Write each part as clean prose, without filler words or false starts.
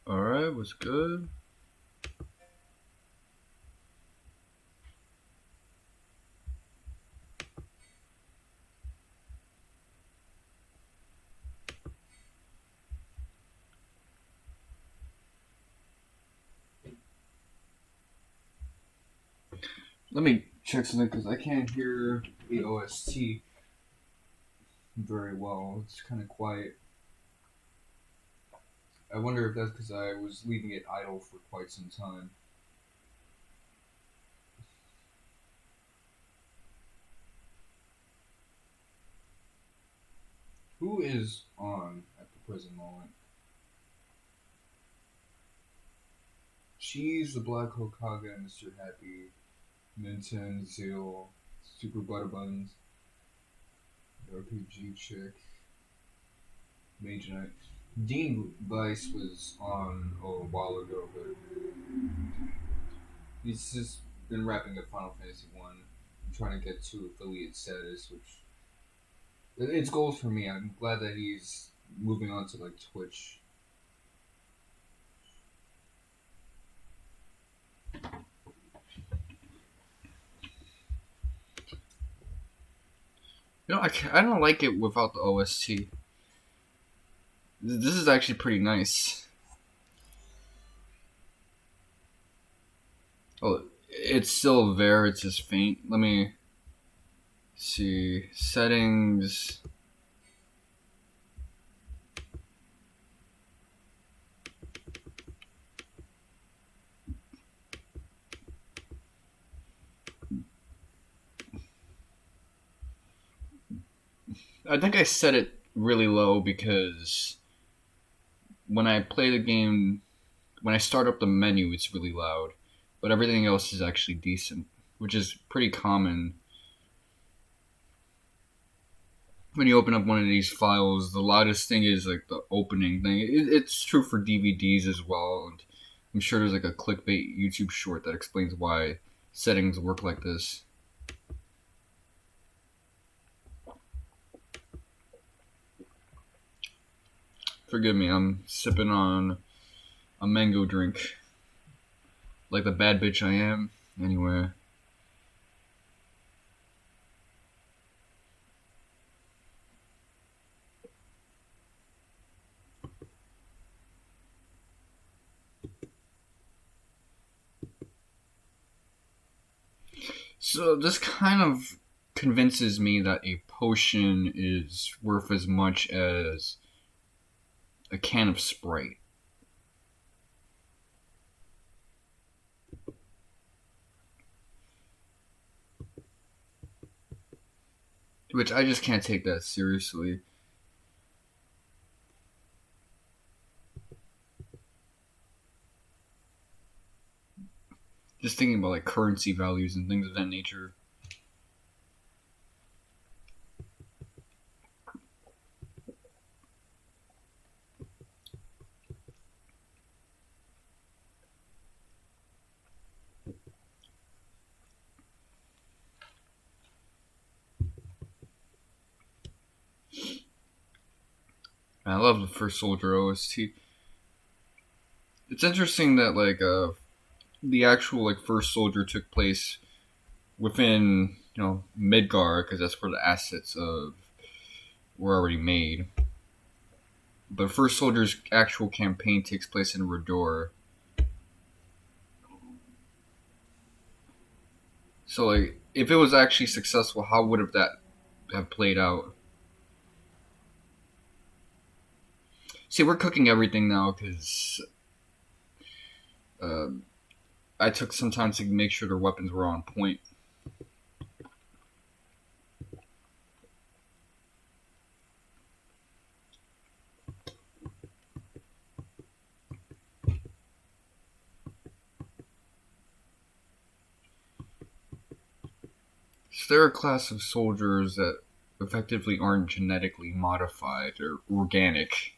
Alright, what's good? Let me check something because I can't hear the OST very well. It's kind of quiet. I wonder if that's because I was leaving it idle for quite some time. Who is on at the present moment? Cheese, the Black Hokage, Mr. Happy, Minton, Zeal, Super Butterbuns, RPG Chick, Mage Knight. Dean Weiss was on a while ago, but he's just been wrapping up Final Fantasy One. I'm trying to get to affiliate status, which it's goals for me. I'm glad that he's moving on to like Twitch. I don't like it without the OST. This is actually pretty nice. Oh, it's still there. It's just faint. Let me see settings. I think I set it really low because when I play the game, when I start up the menu, it's really loud, but everything else is actually decent, which is pretty common. When you open up one of these files, the loudest thing is like the opening thing. It's true for DVDs as well, and I'm sure there's like a clickbait YouTube short that explains why settings work like this. Forgive me, I'm sipping on a mango drink. Like the bad bitch I am. Anyway. So this kind of convinces me that a potion is worth as much as a can of Sprite. Which I just can't take that seriously. Just thinking about like currency values and things of that nature. I love the first Soldier OST. It's interesting that the actual like first Soldier took place within Midgar because that's where the assets of were already made. But First Soldier's actual campaign takes place in Rhador. So like if it was actually successful, how would have that have played out? See, we're cooking everything now because uh, I took some time to make sure their weapons were on point. So they're a class of soldiers that effectively aren't genetically modified or organic.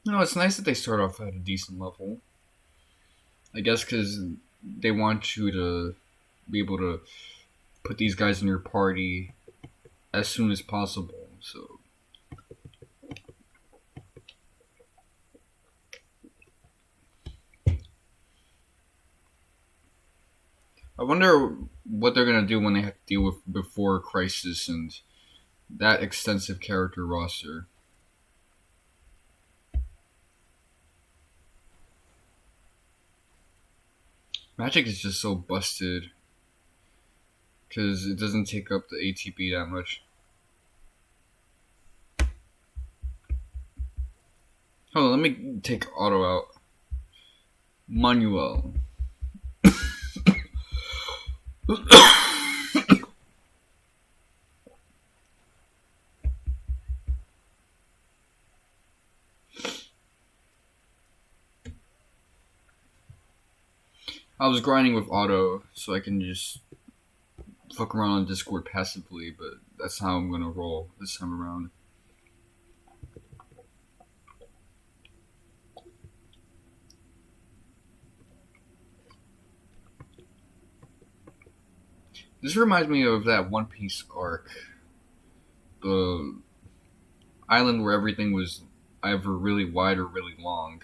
It's nice that they start off at a decent level. I guess because they want you to be able to put these guys in your party as soon as possible. So I wonder what they're gonna do when they have to deal with Before Crisis and that extensive character roster. Magic is just so busted because it doesn't take up the ATP that much. Hold on, let me take auto out. Manuel. I was grinding with auto so I can just fuck around on Discord passively, but that's how I'm gonna roll this time around. This reminds me of that One Piece arc. The island where everything was either really wide or really long.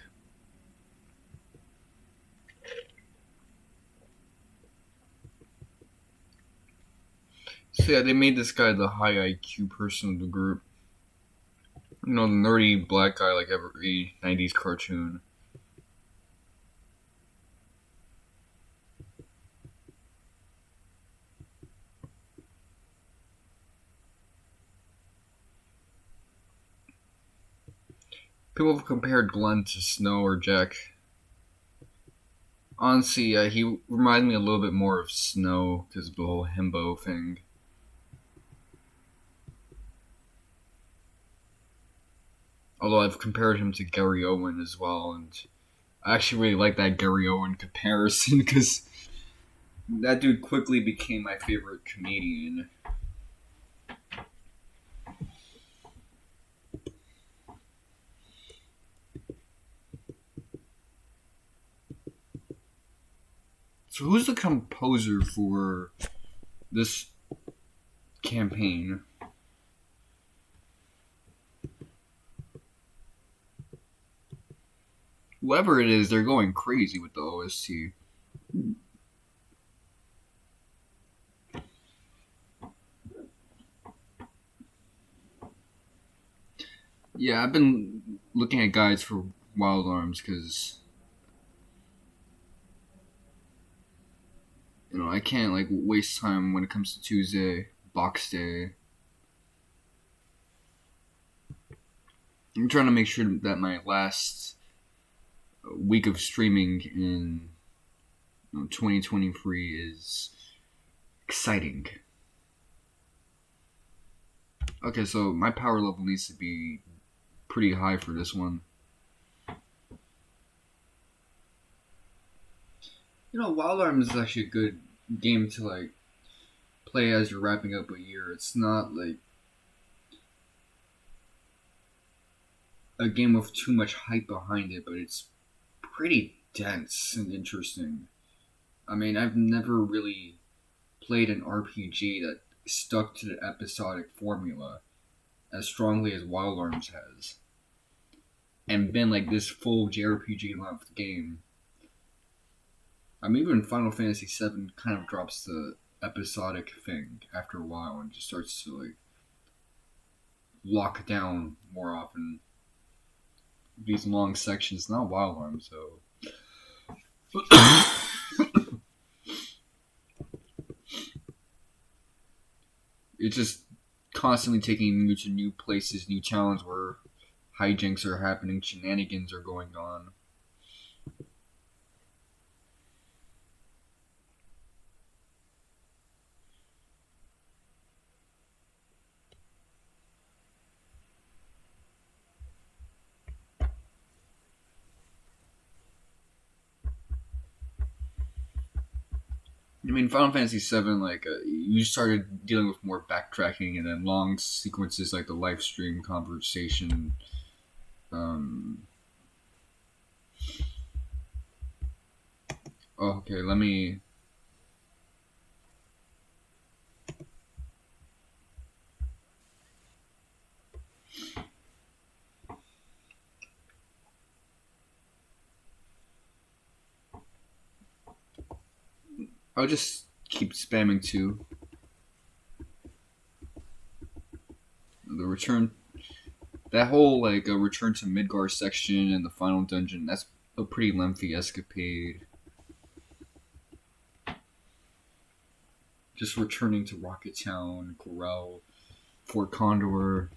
So yeah, they made this guy the high IQ person of the group. You know, the nerdy black guy like every 90s cartoon. People have compared Glenn to Snow or Jack. Honestly, yeah, he reminds me a little bit more of Snow because of the whole himbo thing. Although I've compared him to Gary Owen as well, and I actually really like that Gary Owen comparison because that dude quickly became my favorite comedian. So who's the composer for this campaign? Whoever it is, they're going crazy with the OST. Yeah, I've been looking at guides for Wild Arms because I can't like waste time when it comes to Tuesday box day. I'm trying to make sure that my last week of streaming in 2023 is exciting. Okay, so my power level needs to be pretty high for this one. Wild Arms is actually a good game to like play as you're wrapping up a year. It's not like a game with too much hype behind it, but it's pretty dense and interesting. I mean, I've never really played an RPG that stuck to the episodic formula as strongly as Wild Arms has, and been like this full JRPG length game. I mean, even Final Fantasy VII kind of drops the episodic thing after a while and just starts to like lock down more often. These long sections, not Wild Arms, so. It's just constantly taking you to new places, new challenges where hijinks are happening, shenanigans are going on. I mean, Final Fantasy VII, like, you started dealing with more backtracking and then long sequences like the live stream conversation. Okay, let me I'll just keep spamming to the return. That whole like a return to Midgar section and the final dungeon. That's a pretty lengthy escapade. Just returning to Rocket Town, Corral, Fort Condor.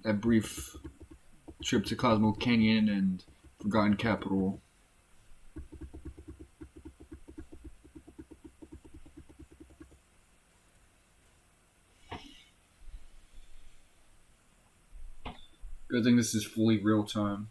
That brief trip to Cosmo Canyon and Forgotten Capital. Good thing this is fully real time.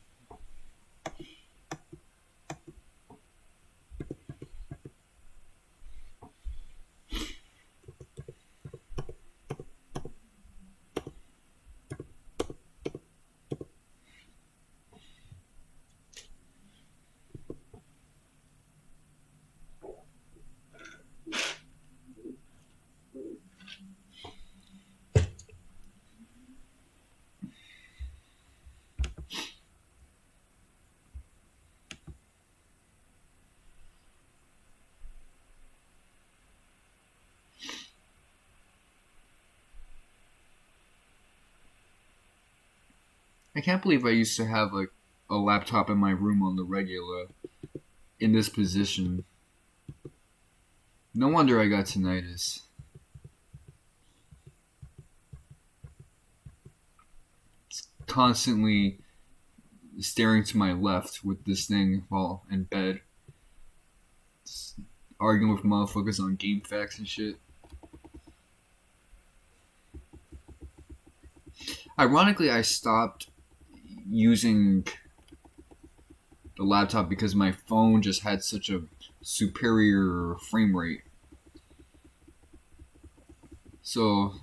I can't believe I used to have like a laptop in my room on the regular in this position. No wonder I got tinnitus. It's constantly staring to my left with this thing while in bed. Just arguing with motherfuckers on game facts and shit. Ironically, I stopped using the laptop because my phone just had such a superior frame rate. So,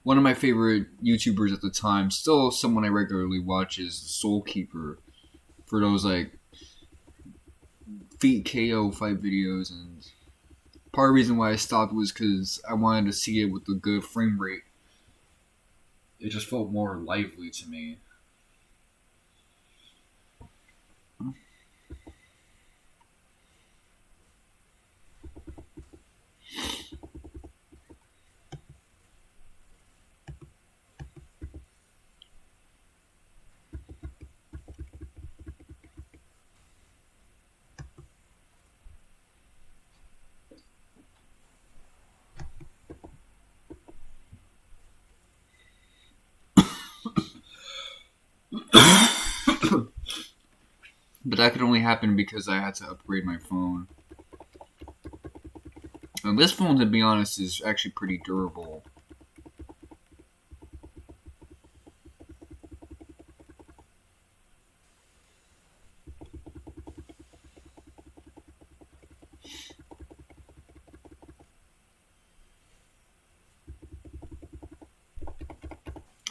one of my favorite YouTubers at the time, still someone I regularly watch, is Soul Keeper. For those like Feet KO fight videos, and part of the reason why I stopped was because I wanted to see it with a good frame rate. It just felt more lively to me. But that could only happen because I had to upgrade my phone. And this phone, to be honest, is actually pretty durable.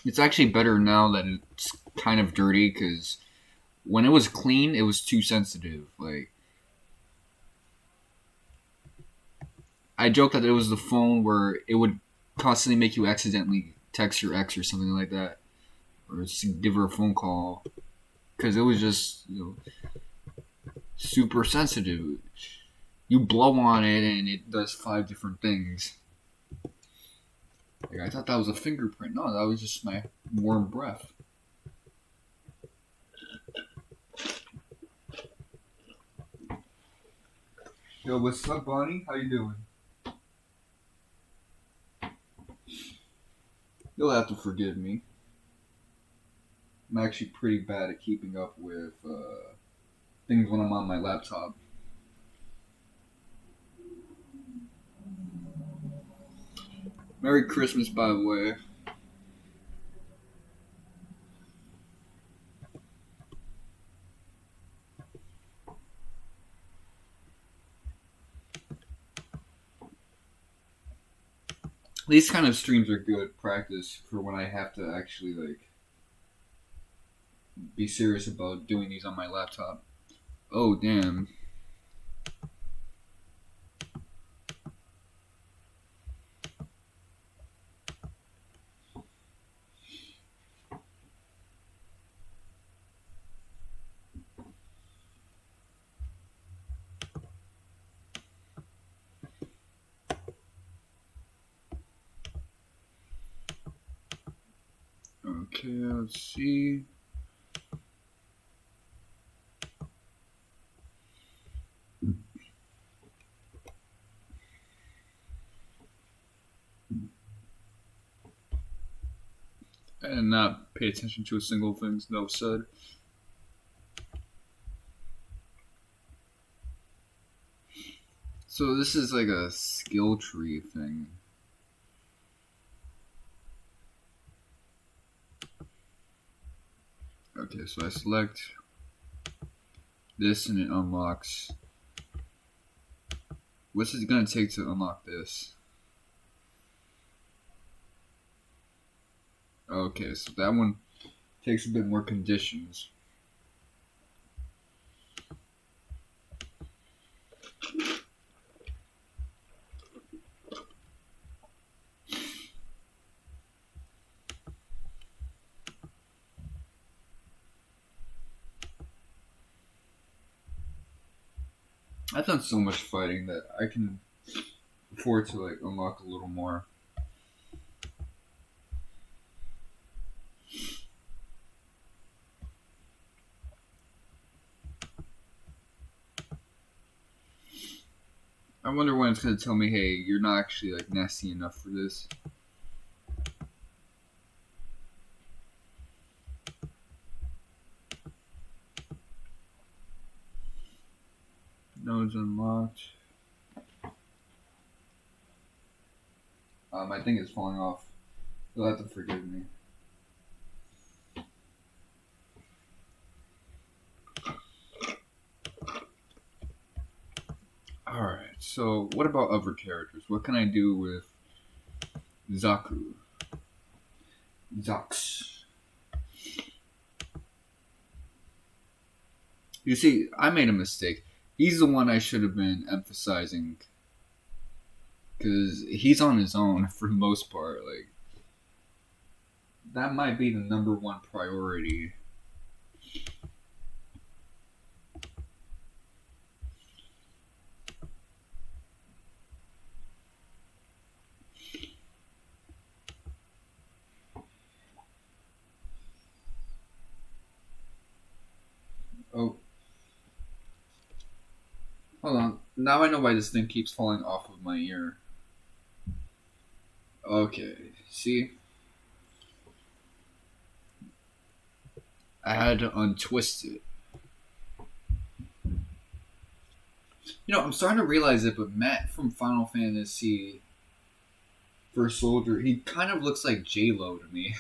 It's actually better now that it's kind of dirty, because when it was clean, it was too sensitive. Like, I joked that it was the phone where it would constantly make you accidentally text your ex or something like that, or give her a phone call, because it was just super sensitive. You blow on it and it does 5 different things. Like, I thought that was a fingerprint. No, that was just my warm breath. Yo, what's up, Bonnie? How you doing? You'll have to forgive me. I'm actually pretty bad at keeping up with things when I'm on my laptop. Merry Christmas, by the way. These kind of streams are good practice for when I have to actually be serious about doing these on my laptop. Oh damn. Okay, let's see. And not pay attention to a single thing that was said. So this is like a skill tree thing. Okay, so I select this and it unlocks. What's it gonna take to unlock this? Okay, so that one takes a bit more conditions. I've done so much fighting that I can afford to like unlock a little more. I wonder when it's gonna tell me, hey, you're not actually like nasty enough for this. Nodes unlocked. I think it's falling off. You'll have to forgive me. Alright, so what about other characters? What can I do with Zaku? Zax. You see, I made a mistake. He's the one I should have been emphasizing. Because he's on his own for the most part. Like, that might be the number one priority. Oh. Hold on. Now I know why this thing keeps falling off of my ear. Okay. See? I had to untwist it. You know, I'm starting to realize it, but Matt from Final Fantasy First Soldier, he kind of looks like J-Lo to me.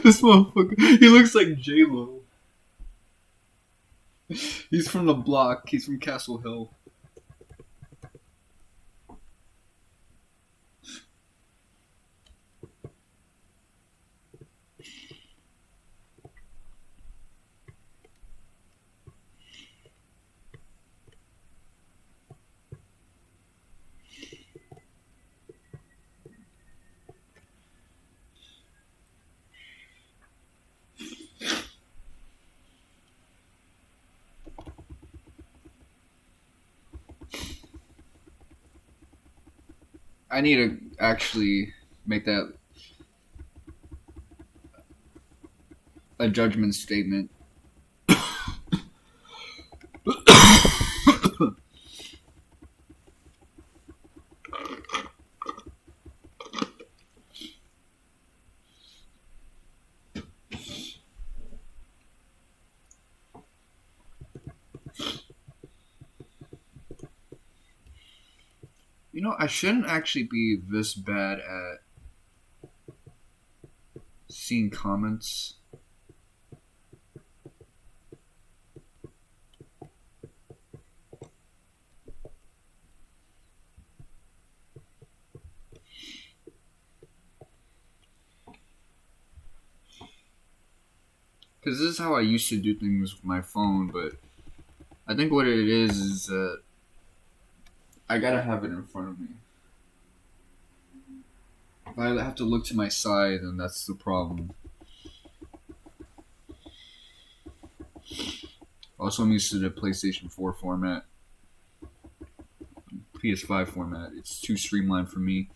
This motherfucker, he looks like J-Lo. He's from the block. He's from Castle Hill. I need to actually make that a judgment statement. You know, I shouldn't actually be this bad at seeing comments. Because this is how I used to do things with my phone, but I think what it is that I gotta have it in front of me. If I have to look to my side, then that's the problem. Also, I'm used to the PlayStation 4 format, PS5 format. It's too streamlined for me.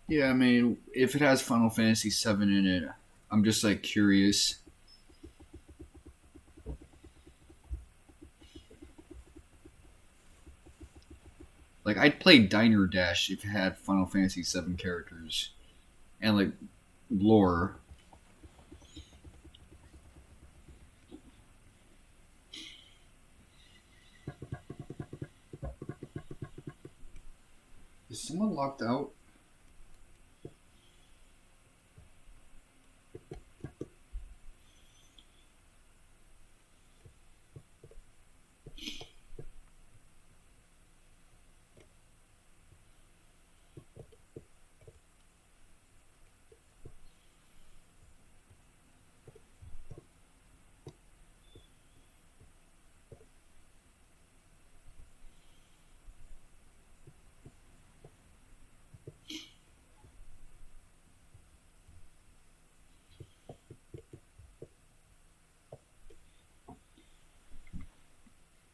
Yeah, I mean, if it has Final Fantasy VII in it, I'm just like curious. Like, I'd play Diner Dash if it had Final Fantasy VII characters and like lore. Is someone locked out?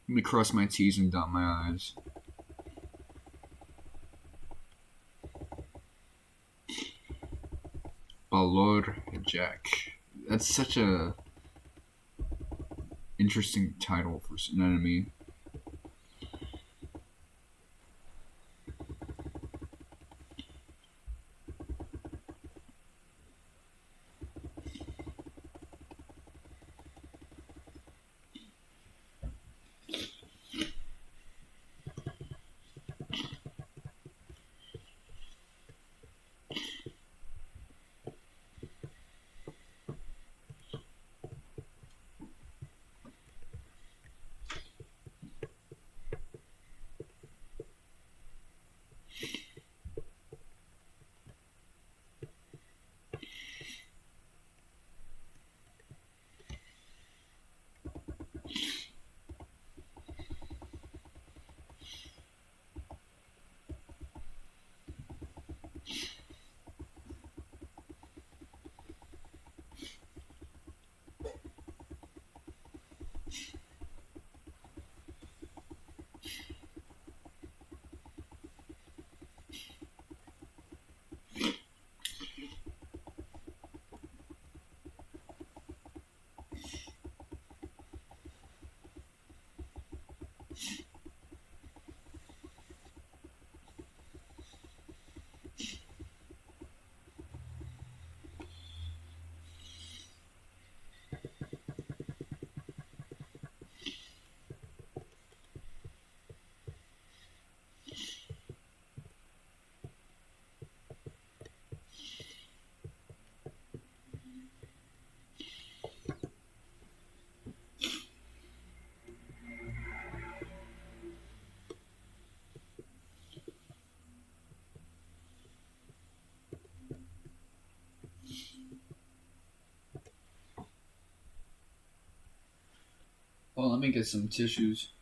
Let me cross my T's and dot my I's. Balor Jack. That's such a interesting title for an enemy. Well, let me get some tissues.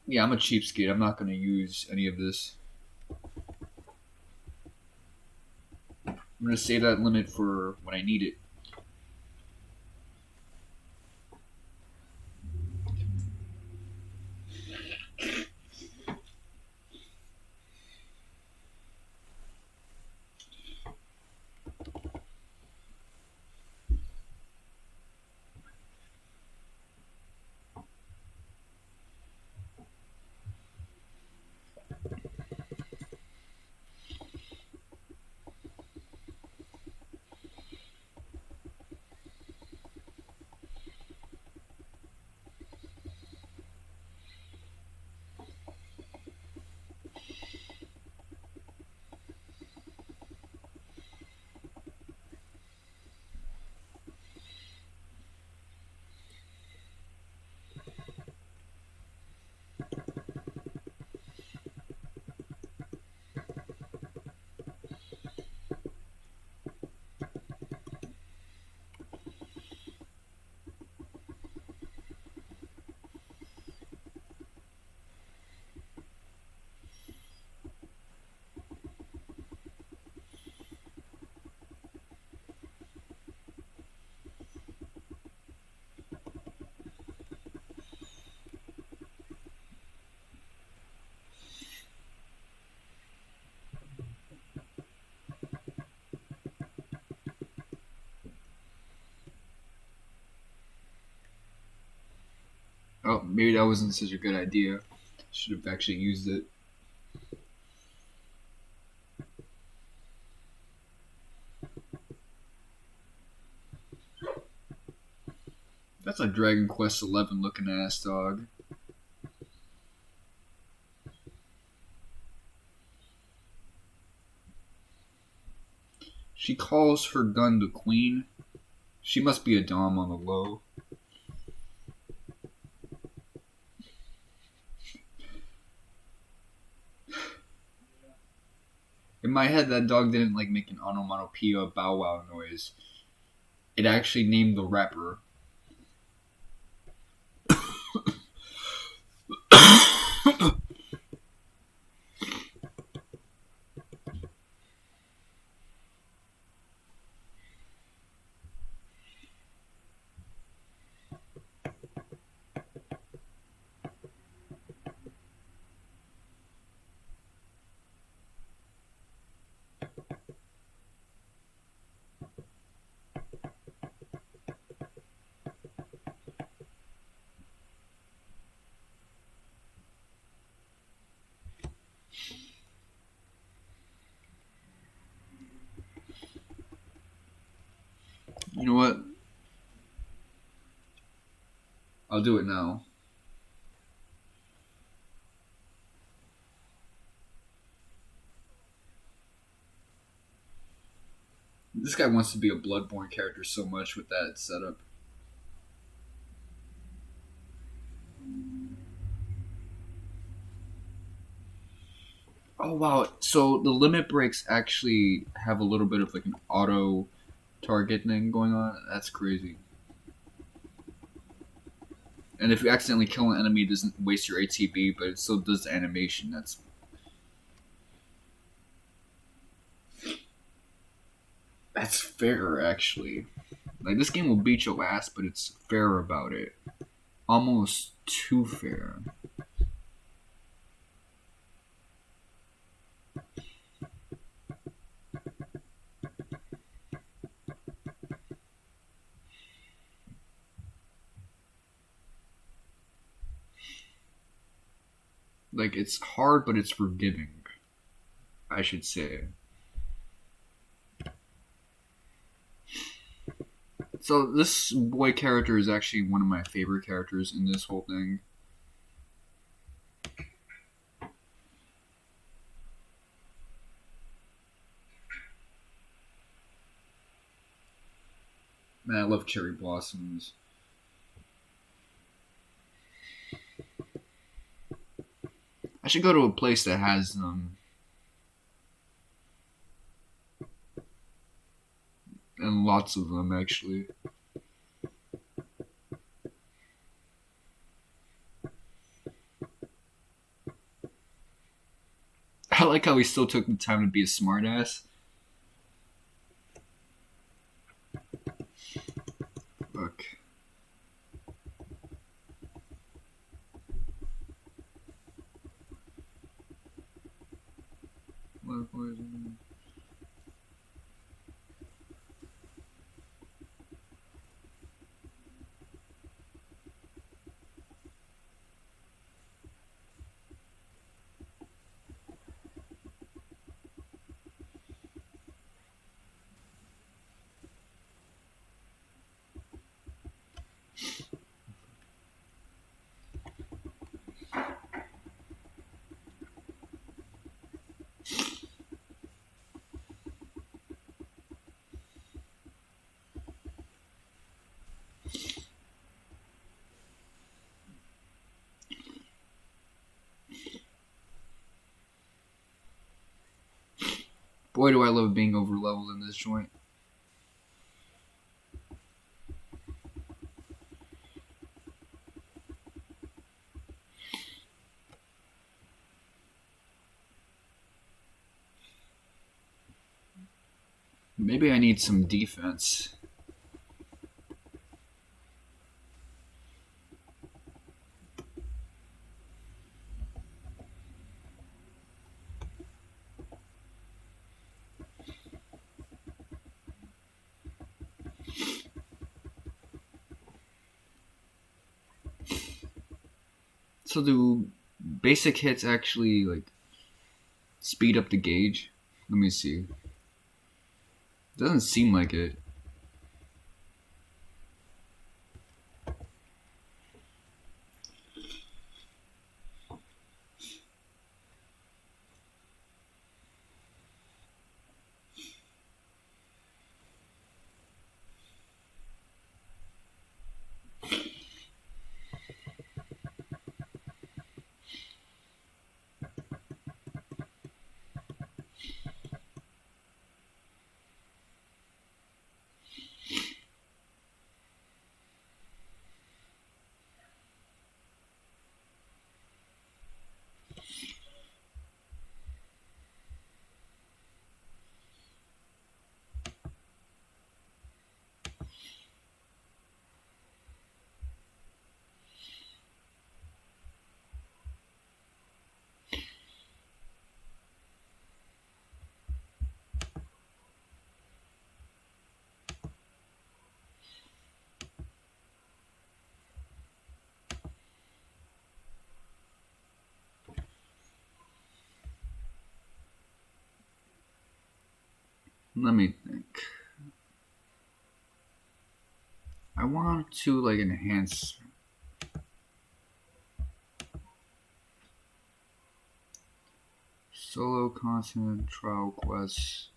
Yeah, I'm a cheapskate. I'm not going to use any of this. I'm going to save that limit for when I need it. Oh, maybe that wasn't such a good idea. Should have actually used it. That's a Dragon Quest XI looking ass dog. She calls her gun the Queen. She must be a dom on the low. In my head, that dog didn't like make an onomatopoeia bow wow noise. It actually named the rapper. You know what? I'll do it now. This guy wants to be a Bloodborne character so much with that setup. Oh wow! So the limit breaks actually have a little bit of like an auto target thing going on. That's crazy. And if you accidentally kill an enemy, it doesn't waste your ATB, but it still does the animation. That's fair, actually. Like this game will beat your ass, but it's fair about it. Almost too fair. Like it's hard, but it's forgiving. I should say. So this boy character is actually one of my favorite characters in this whole thing. Man, I love cherry blossoms. I should go to a place that has them. And lots of them, actually. I like how he still took the time to be a smartass. Look. Boy, do I love being over leveled in this joint. Maybe I need some defense. So do basic hits actually like speed up the gauge? Let me see. Doesn't seem like it. Let me think. I want to like enhance solo content trial quests.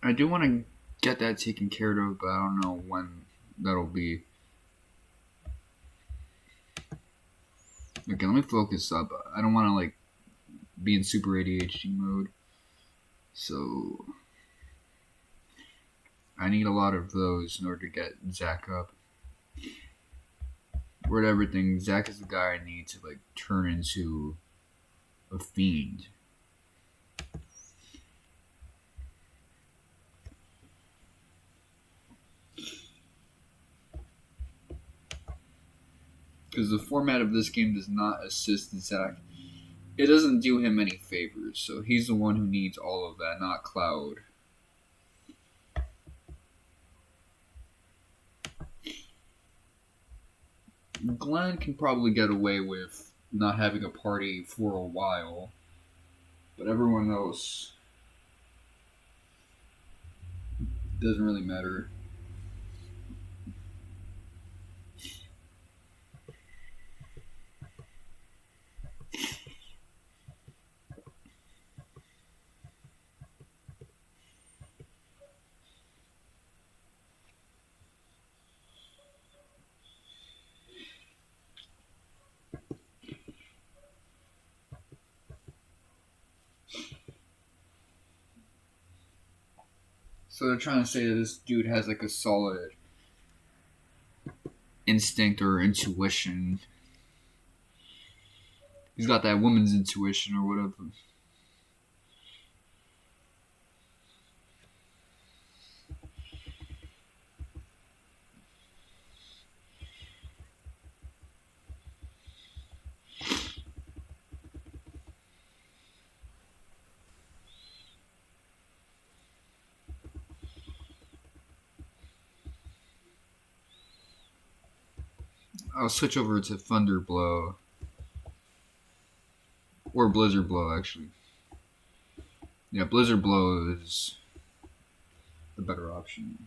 I do want to get that taken care of, but I don't know when that'll be. Okay, let me focus up. I don't want to like be in super ADHD mode. So I need a lot of those in order to get Zach up. Word everything, Zach is the guy I need to like turn into a fiend. Because the format of this game does not assist Zach. It doesn't do him any favors, so he's the one who needs all of that, not Cloud. Glenn can probably get away with not having a party for a while, but everyone else doesn't really matter. So they're trying to say that this dude has like a solid instinct or intuition. He's got that woman's intuition or whatever. I'll switch over to Thunder Blow. Or Blizzard Blow, actually. Yeah, Blizzard Blow is the better option.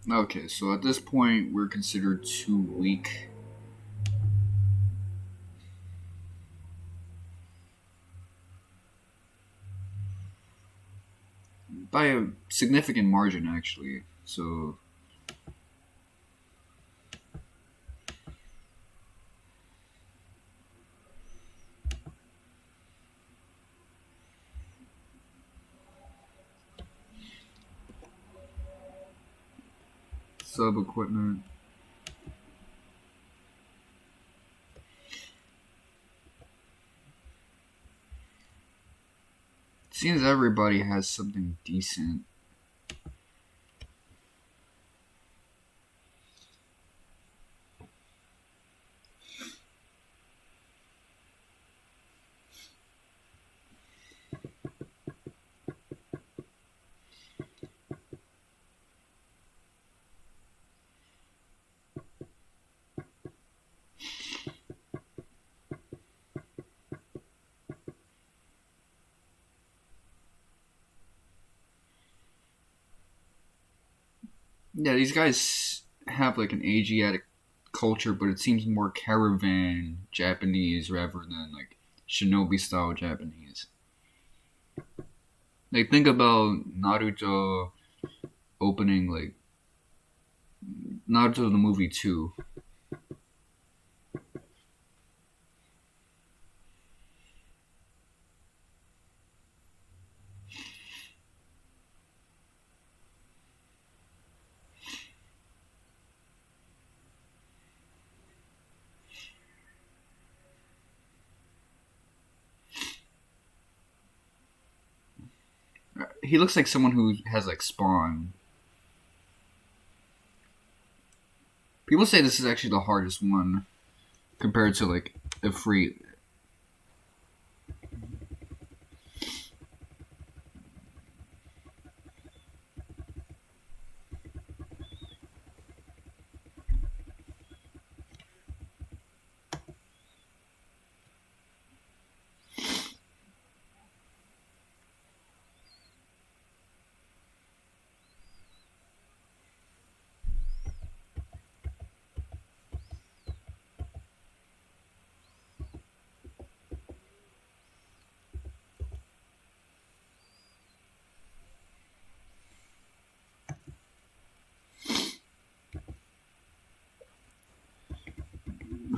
Okay, so at this point, we're considered too weak. By a significant margin, actually. So, sub equipment. Seems everybody has something decent. Yeah, these guys have like an Asiatic culture, but it seems more caravan Japanese rather than like shinobi style Japanese. Like think about Naruto opening like Naruto the movie 2. He looks like someone who has like Spawn. People say this is actually the hardest one compared to like Ifrit.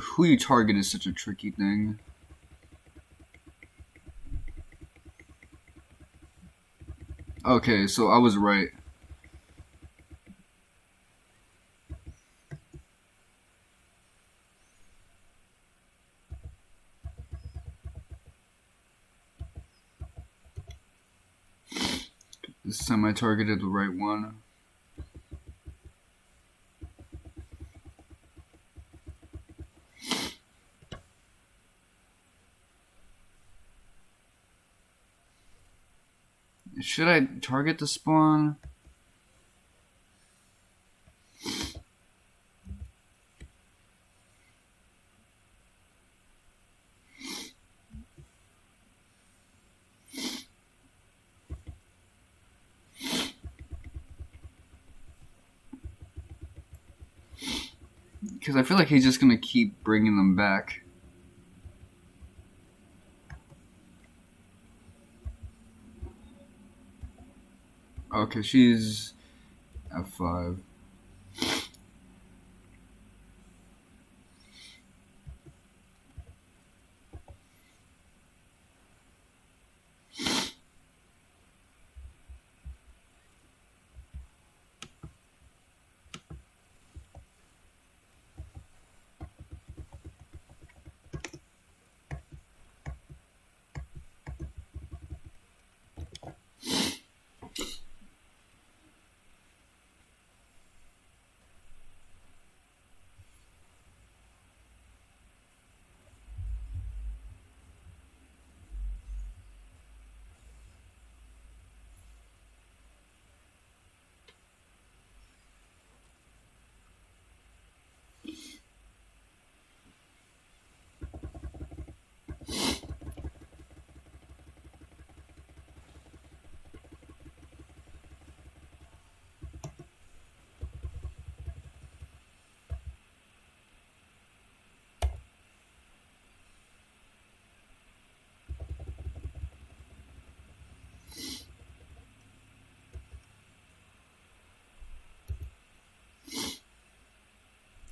Who you target is such a tricky thing. Okay, so I was right. This time I targeted the right one. Should I target the spawn? Because I feel like he's just gonna keep bringing them back. Okay, she's F5.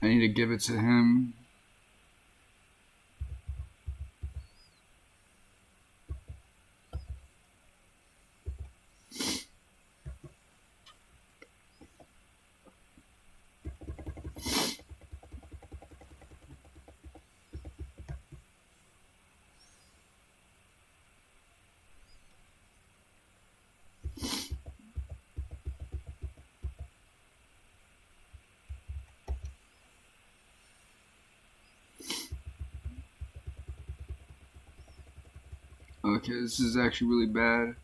I need to give it to him. Okay, this is actually really bad.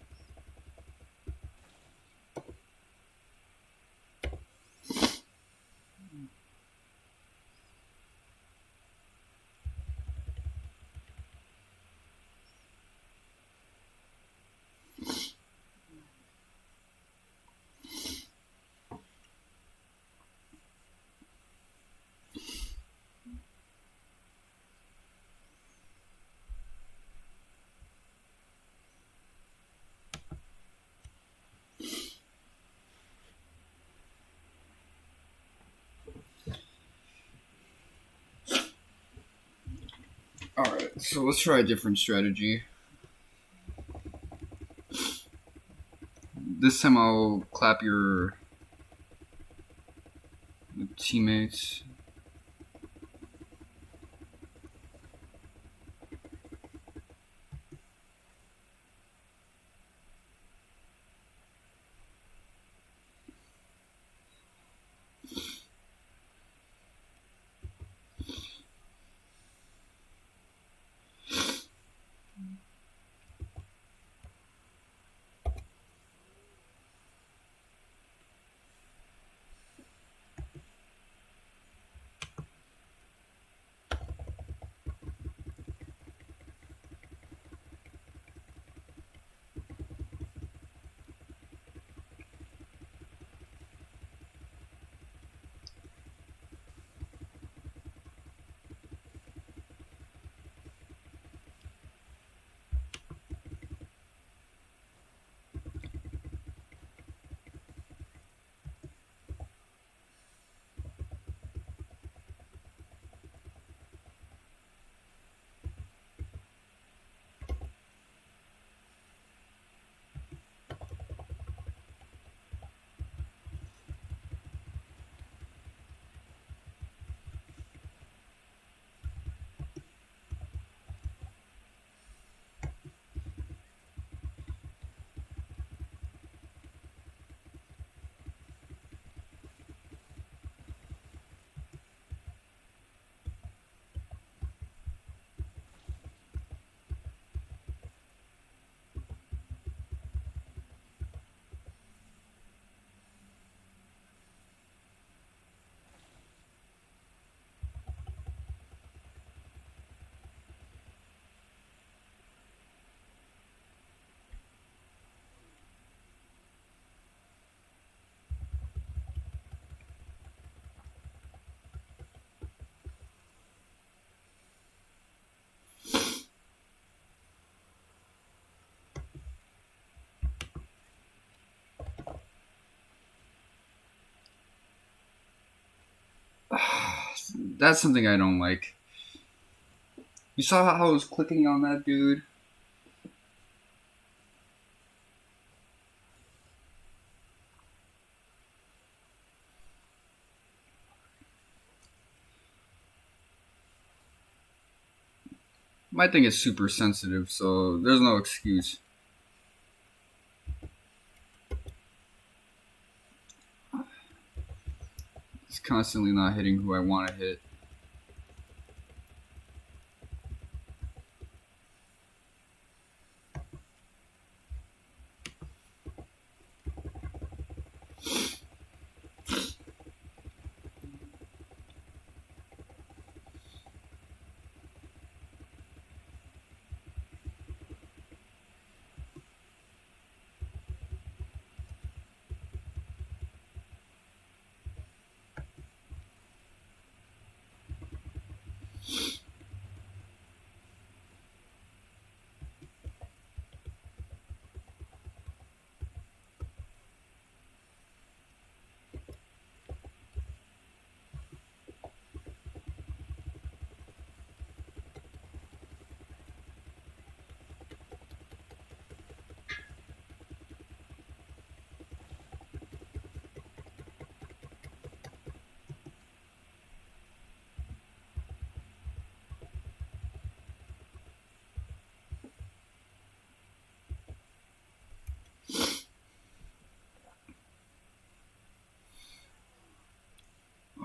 Alright, so let's try a different strategy. This time I'll clap your teammates. That's something I don't like. You saw how I was clicking on that dude? My thing is super sensitive, so there's no excuse. It's constantly not hitting who I want to hit.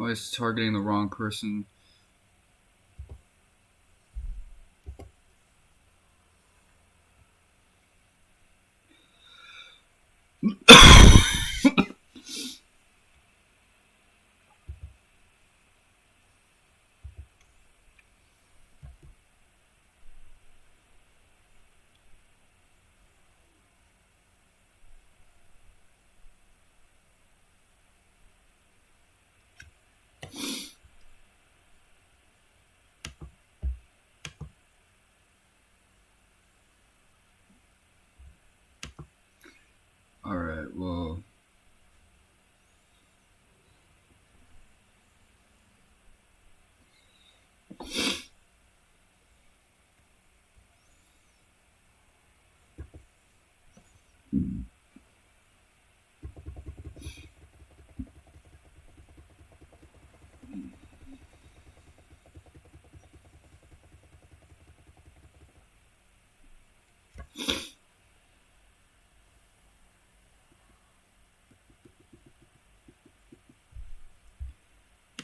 Why is targeting the wrong person? Alright, well.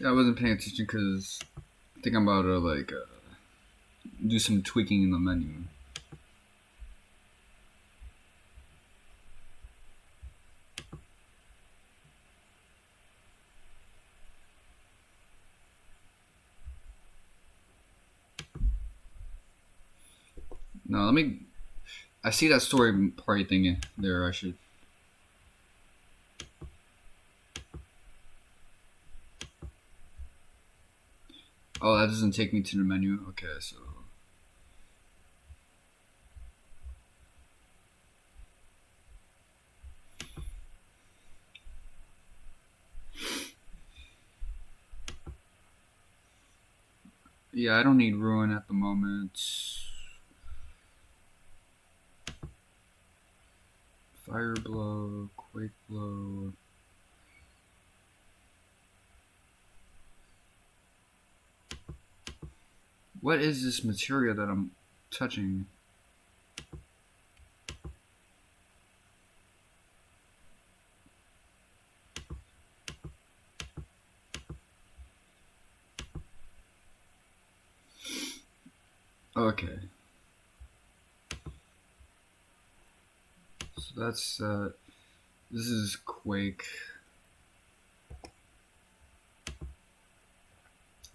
Yeah, I wasn't paying attention because I think I'm about to do some tweaking in the menu. No, let me. I see that story party thing there. I should. Oh, that doesn't take me to the menu. Okay, so. Yeah, I don't need ruin at the moment. Fire blow, quake blow. What is this material that I'm touching? Okay. So that's this is quake.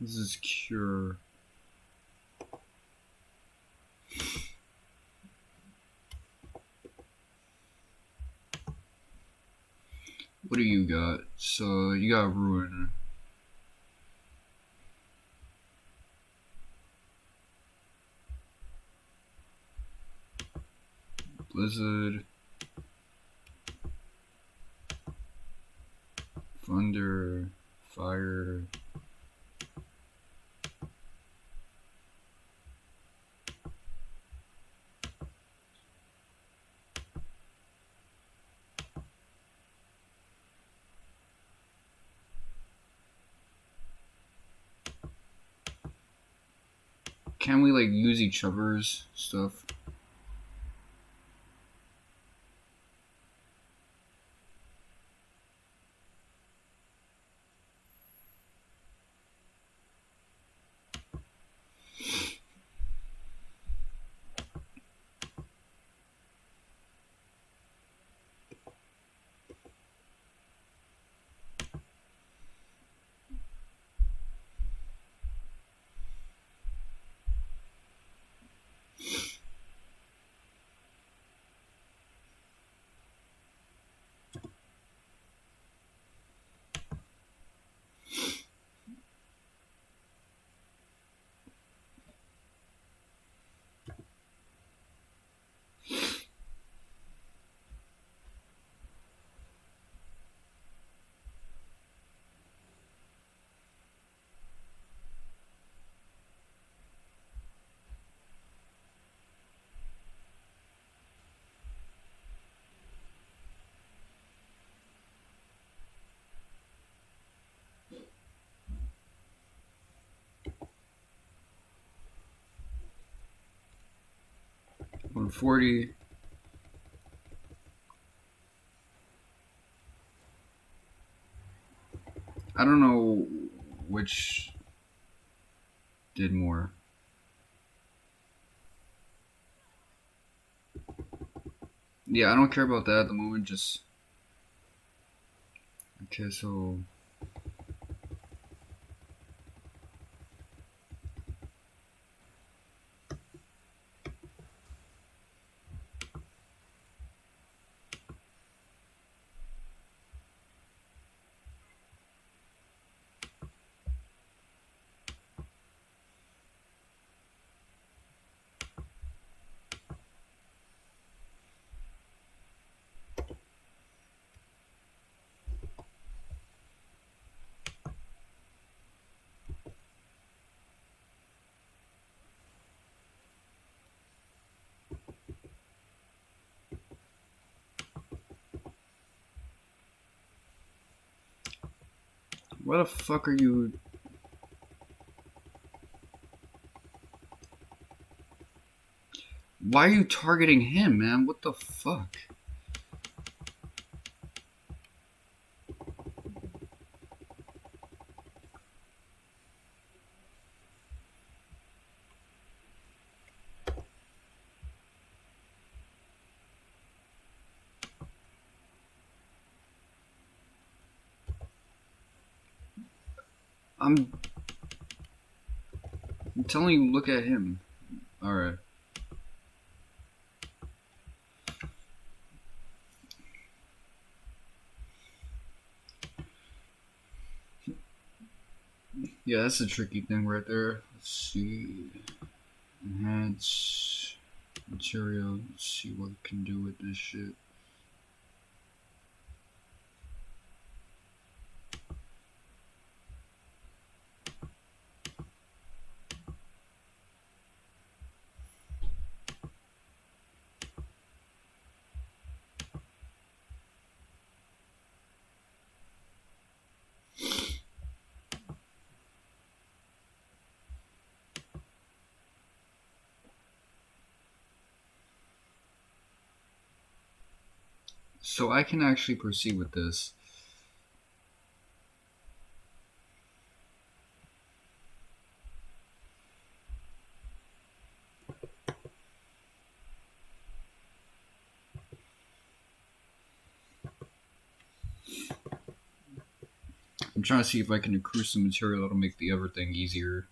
This is cure. What do you got? So you got ruin. Blizzard. Thunder. Fire. Can we like use each other's stuff? $140. I don't know which did more. Yeah, I don't care about that at the moment. Just okay. So what the fuck are you? Why are you targeting him, man? What the fuck? I'm telling you, look at him. Alright. Yeah, that's a tricky thing right there. Let's see. Enhance material. Let's see what we can do with this shit. So I can actually proceed with this. I'm trying to see if I can accrue some material that'll make the everything easier.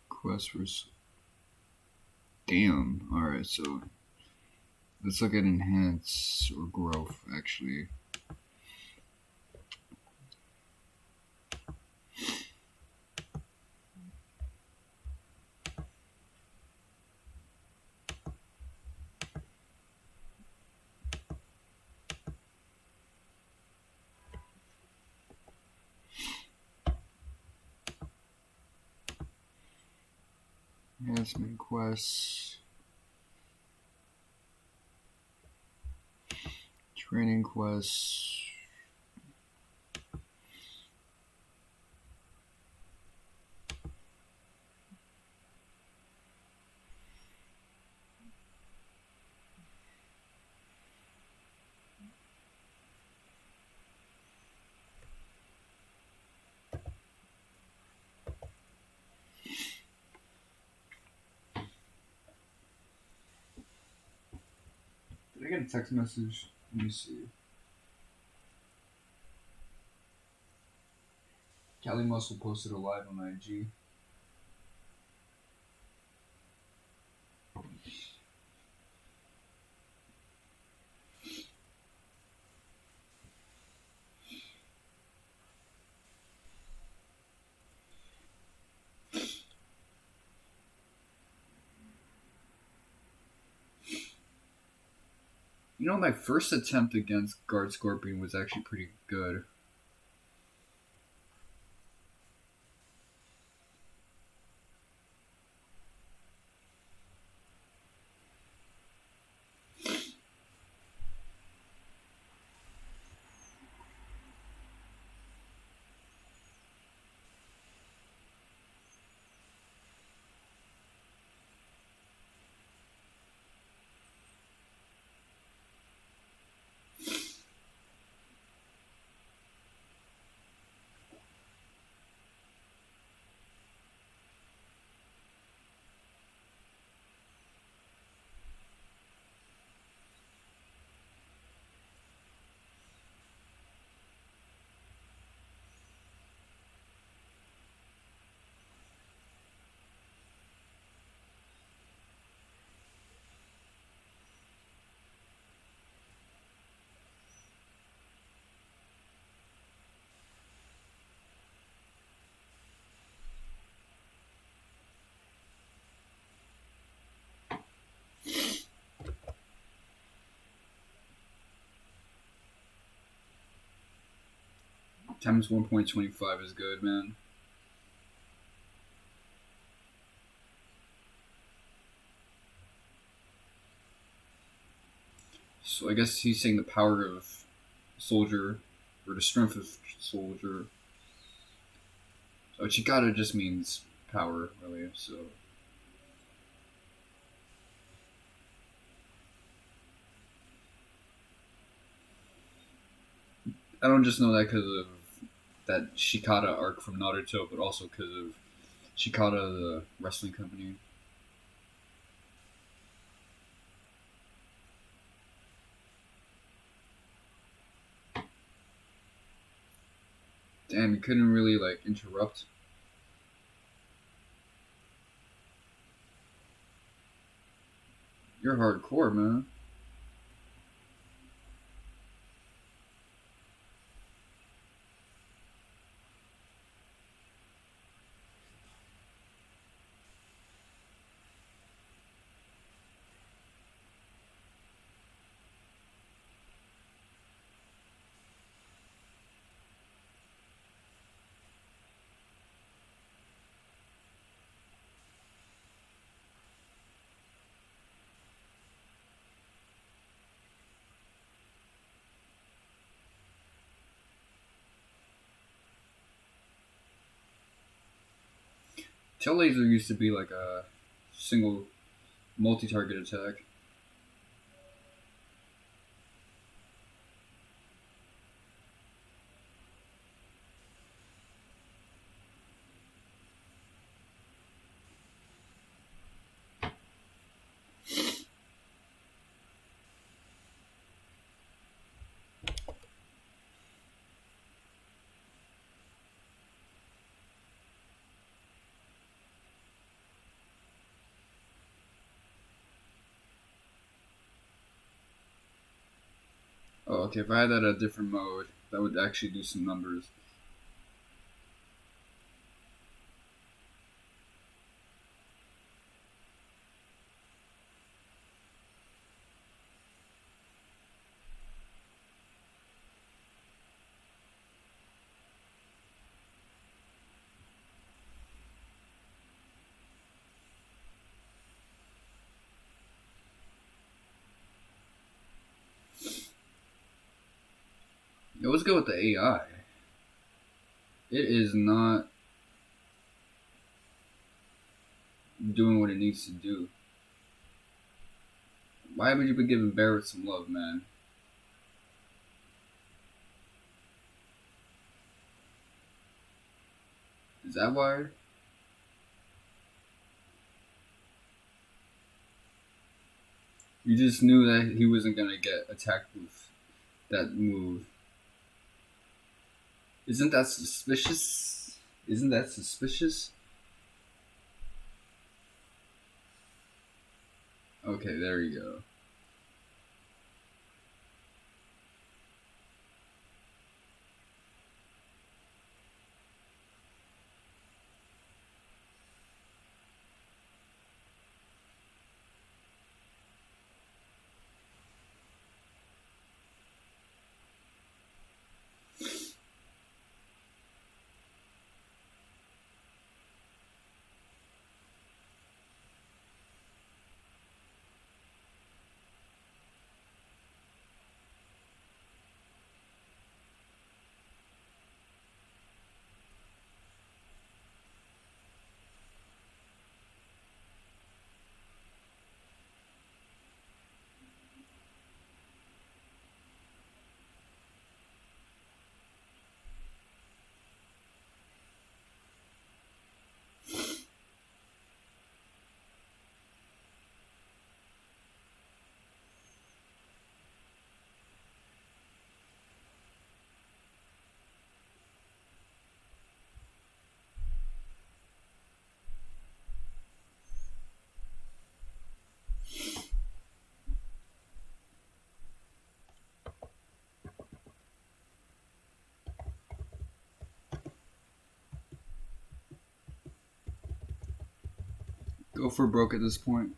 Quest for. Damn. Alright, so let's look at enhance or growth actually. Enhancement quests. Training quests. Did I get a text message? Let me see. Cali Muscle posted a live on IG. You know, my first attempt against Guard Scorpion was actually pretty good. Times 1.25 is good, man. So I guess he's saying the power of soldier, or the strength of soldier. So Chikata just means power, really. So I don't just know that because of that Shikata arc from Naruto, but also because of Shikata, the wrestling company. Damn, you couldn't really like interrupt. You're hardcore, man. Tail laser used to be like a single multi-target attack. Oh, okay. If I had that at a different mode, that would actually do some numbers. Yo, let's go with the AI. It is not doing what it needs to do. Why would you be giving Barrett some love, man? Is that why? You just knew that he wasn't gonna get attacked with that move. Isn't that suspicious? Isn't that suspicious? Okay, there you go. Go for broke at this point.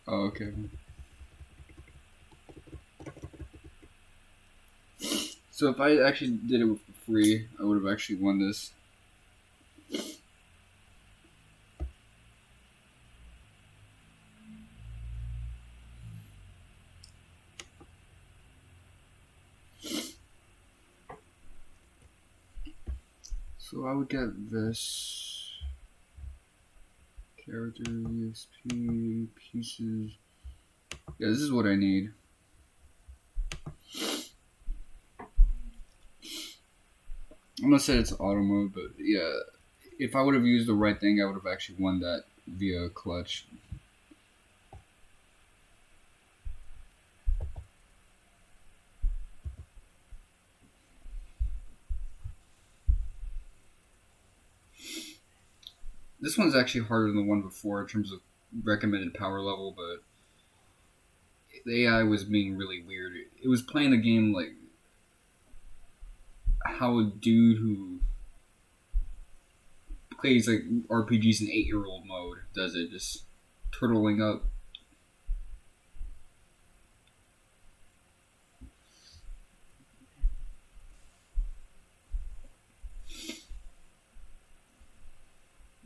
Oh, okay. So if I actually did it for free, I would have actually won this. So I would get this character EXP pieces. Yeah, this is what I need. I'm gonna say it's auto mode, but yeah, if I would have used the right thing, I would have actually won that via clutch. This one's actually harder than the one before in terms of recommended power level, but the AI was being really weird. It was playing the game like how a dude who plays like RPGs in 8-year-old mode does it, just turtling up.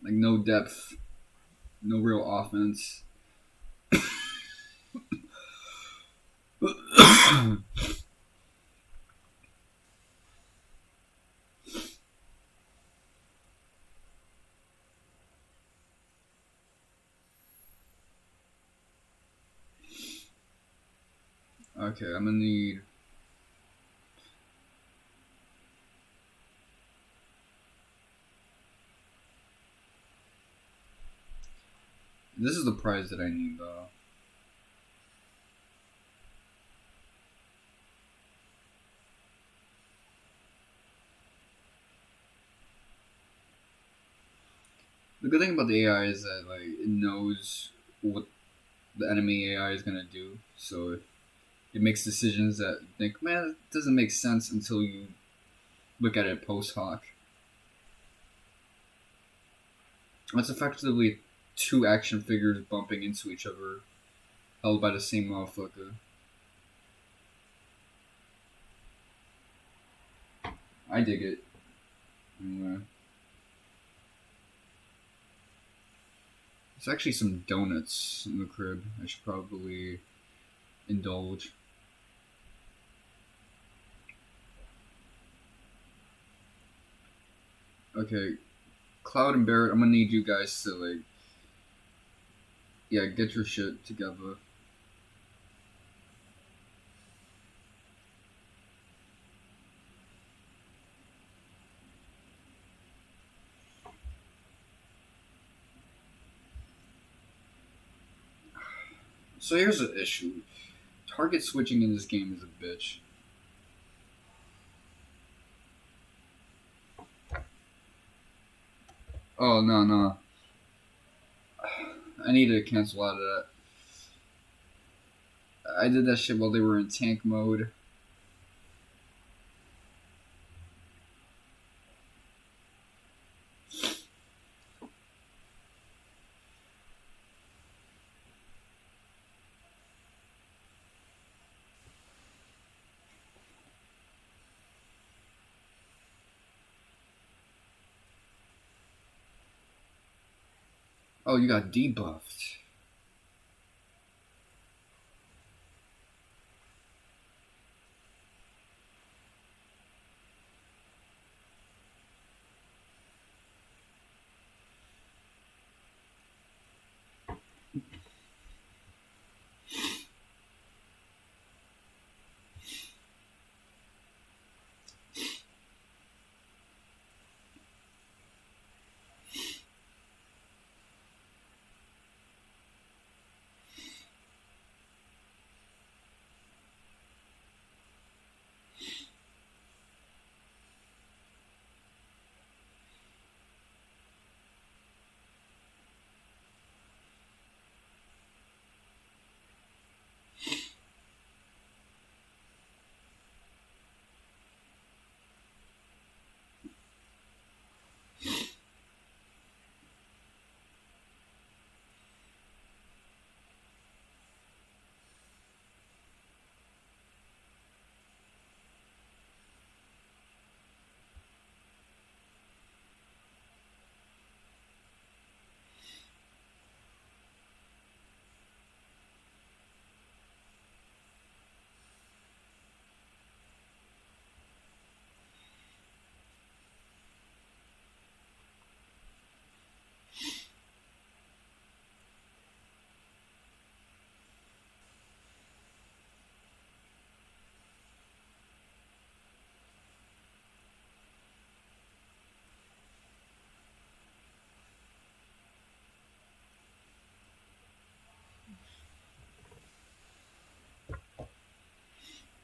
Like no depth, no real offense. Okay, I'm gonna need. This is the prize that I need, though. The good thing about the AI is that like it knows what the enemy AI is gonna do, so it makes decisions that you think, man, it doesn't make sense until you look at it post hoc. It's effectively two action figures bumping into each other, held by the same motherfucker. I dig it. Anyway. There's actually some donuts in the crib. I should probably indulge. Okay, Cloud and Barrett, I'm gonna need you guys to like, yeah, get your shit together. So here's an issue. Target switching in this game is a bitch. Oh no no. I need to cancel out of that. I did that shit while they were in tank mode. Oh, you got debuffed.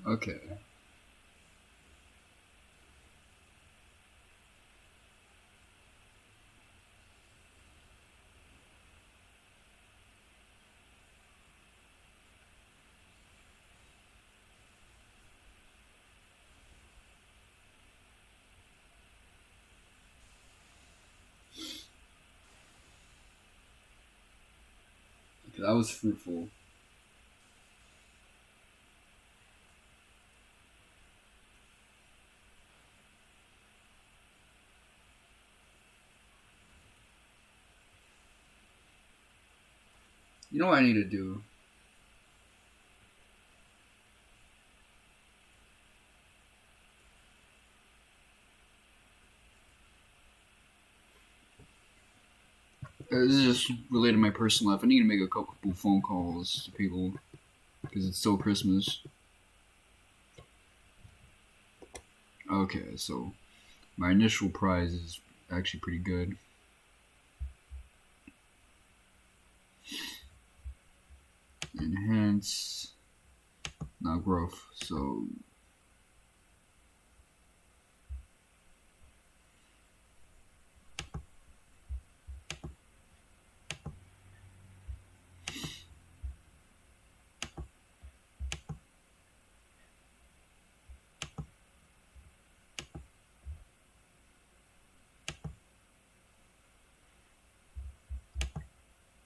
Okay. Okay, that was fruitful. You know what I need to do? This is just related to my personal life. I need to make a couple phone calls to people because it's still Christmas. Okay, so my initial prize is actually pretty good. Enhance, not growth. So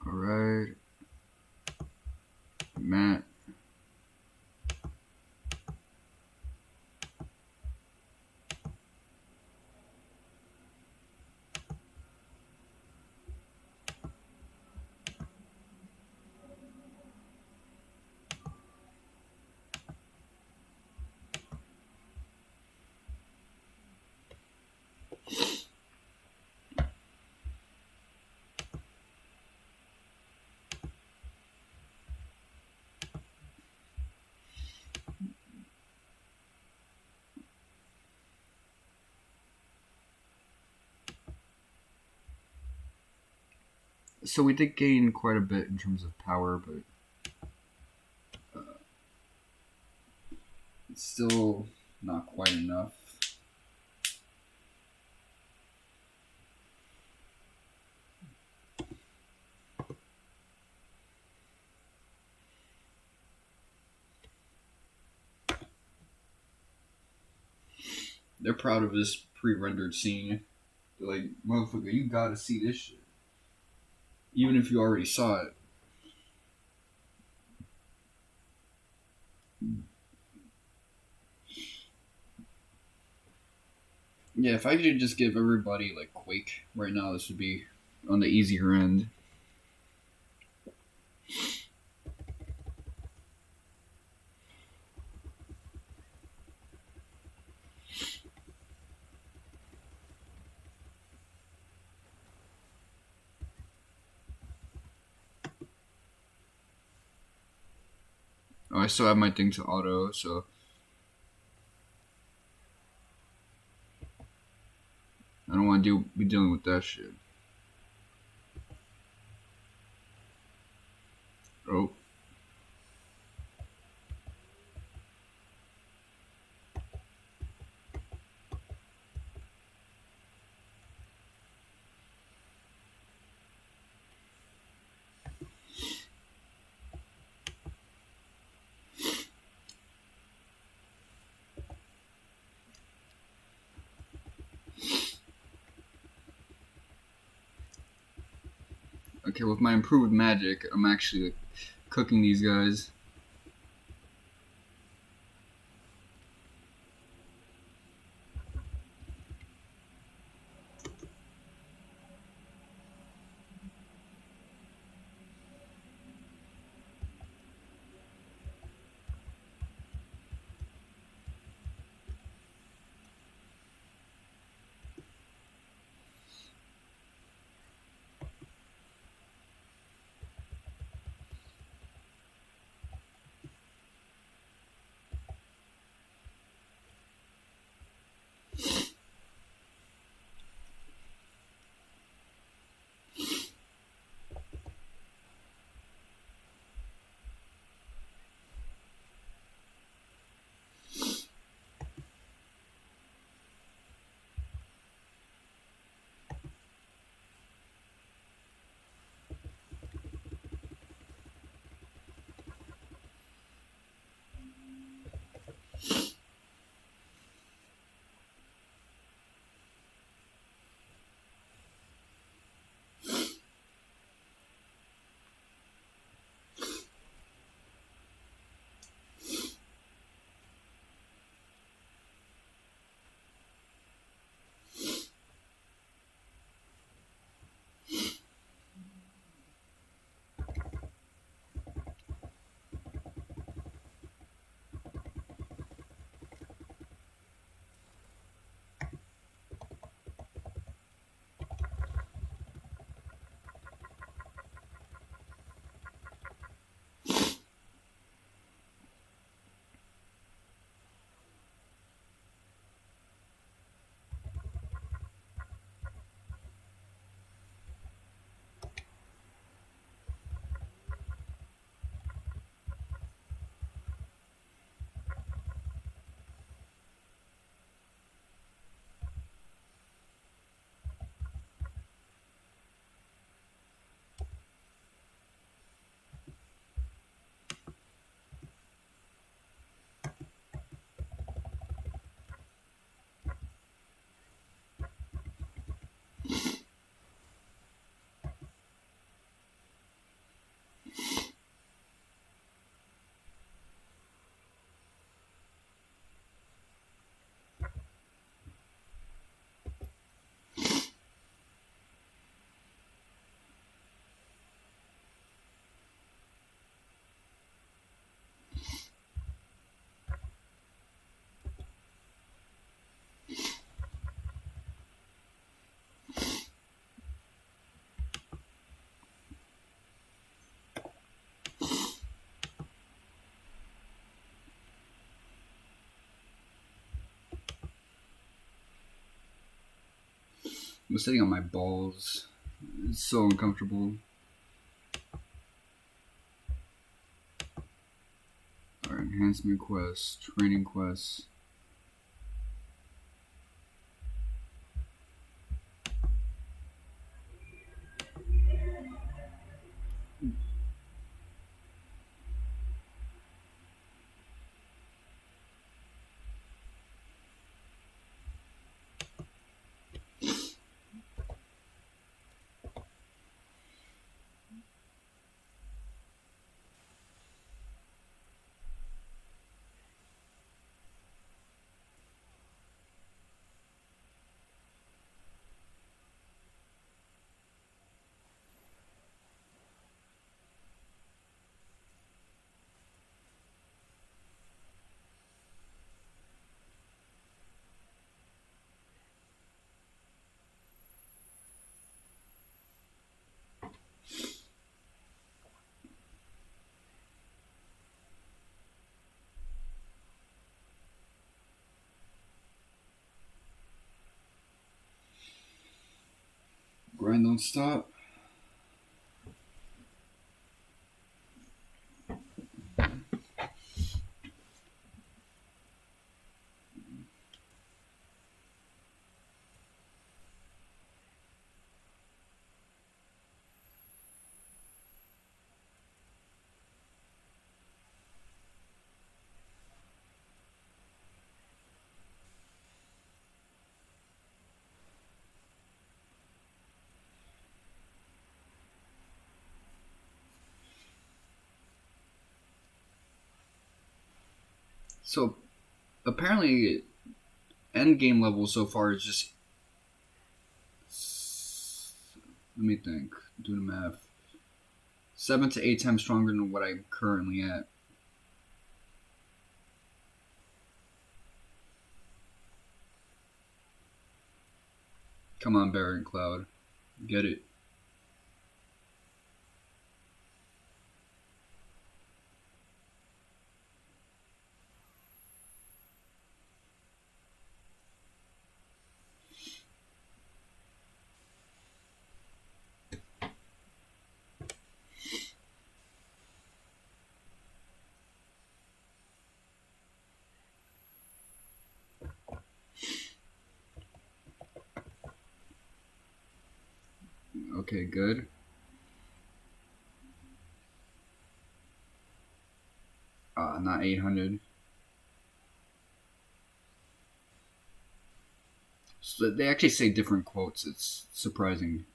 all right, Matt. So we did gain quite a bit in terms of power, but It's still not quite enough. They're proud of this pre-rendered scene. They're like, motherfucker, you gotta see this shit. Even if you already saw it. Yeah, if I could just give everybody like Quake right now, this would be on the easier end. Oh, I still have my thing to auto, so I don't want to be dealing with that shit. Oh. Okay, with my improved magic, I'm actually like, cooking these guys. I'm sitting on my balls. It's so uncomfortable. Alright. Enhancement quests, training quests. Grind don't stop. So apparently, end game level so far is just. Let me think. Do the math. 7 to 8 times stronger than what I'm currently at. Come on, Barren Cloud. Get it. Okay, good. Not 800. So they actually say different quotes. It's surprising.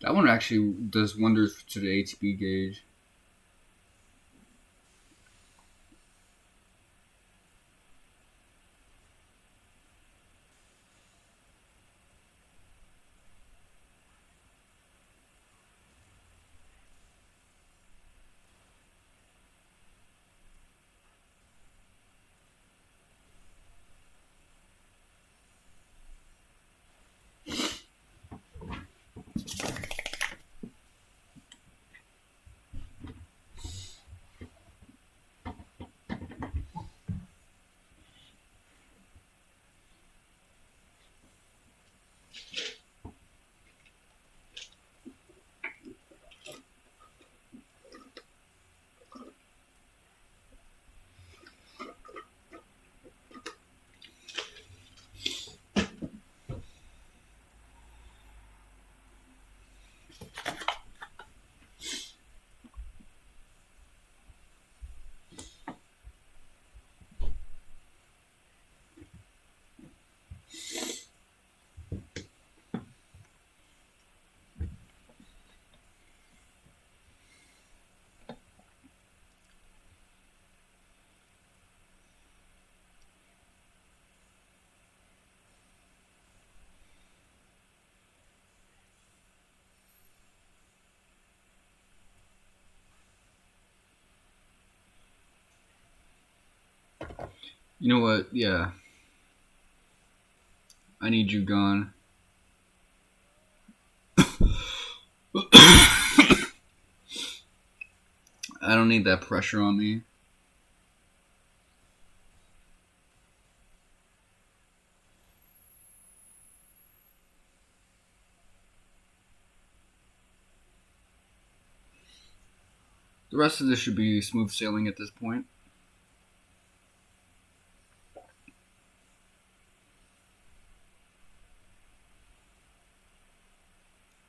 That one actually does wonders to the HP gauge. You know what? Yeah. I need you gone. I don't need that pressure on me. The rest of this should be smooth sailing at this point.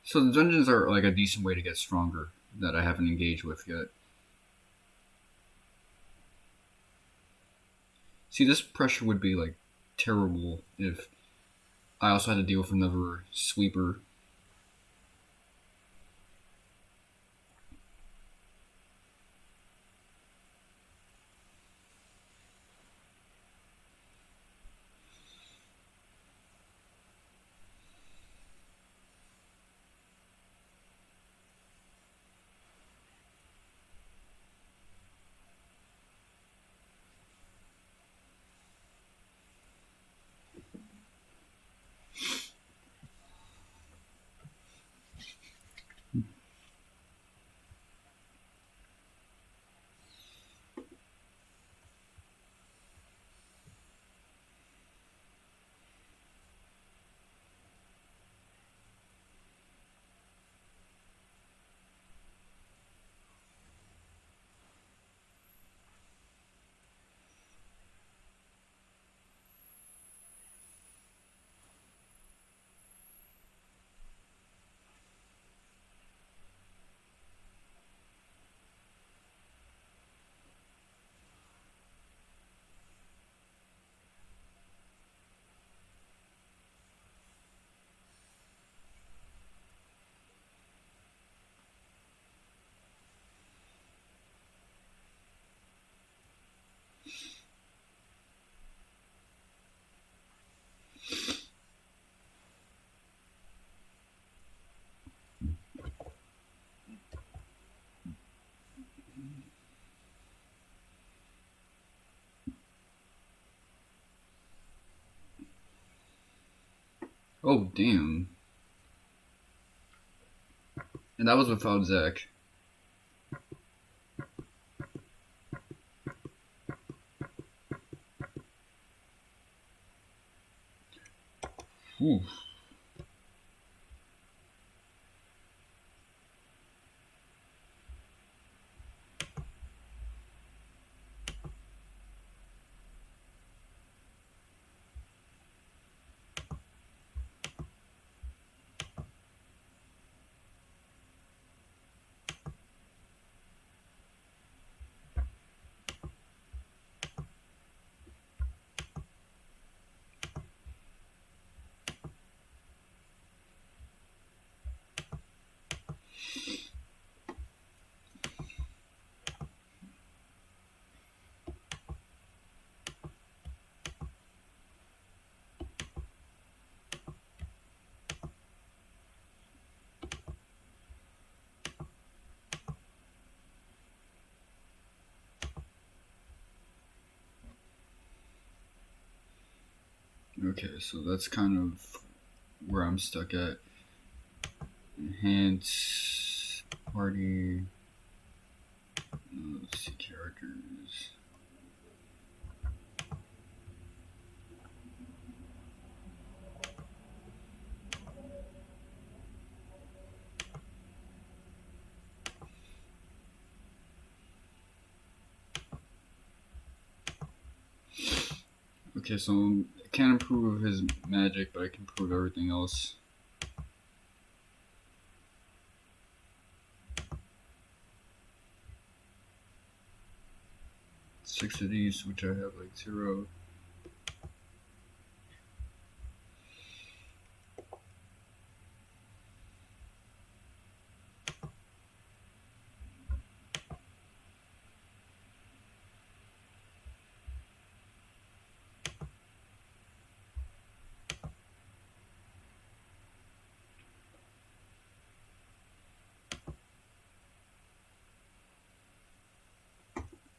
So the dungeons are like a decent way to get stronger that I haven't engaged with yet. See, this pressure would be like terrible if I also had to deal with another sweeper. Oh, damn. And that was without Zach. Whew. Okay, so that's kind of where I'm stuck at. Enhance party. Let's see characters. Okay, so I can't improve his magic, but I can improve everything else. Six of these, which I have like 0.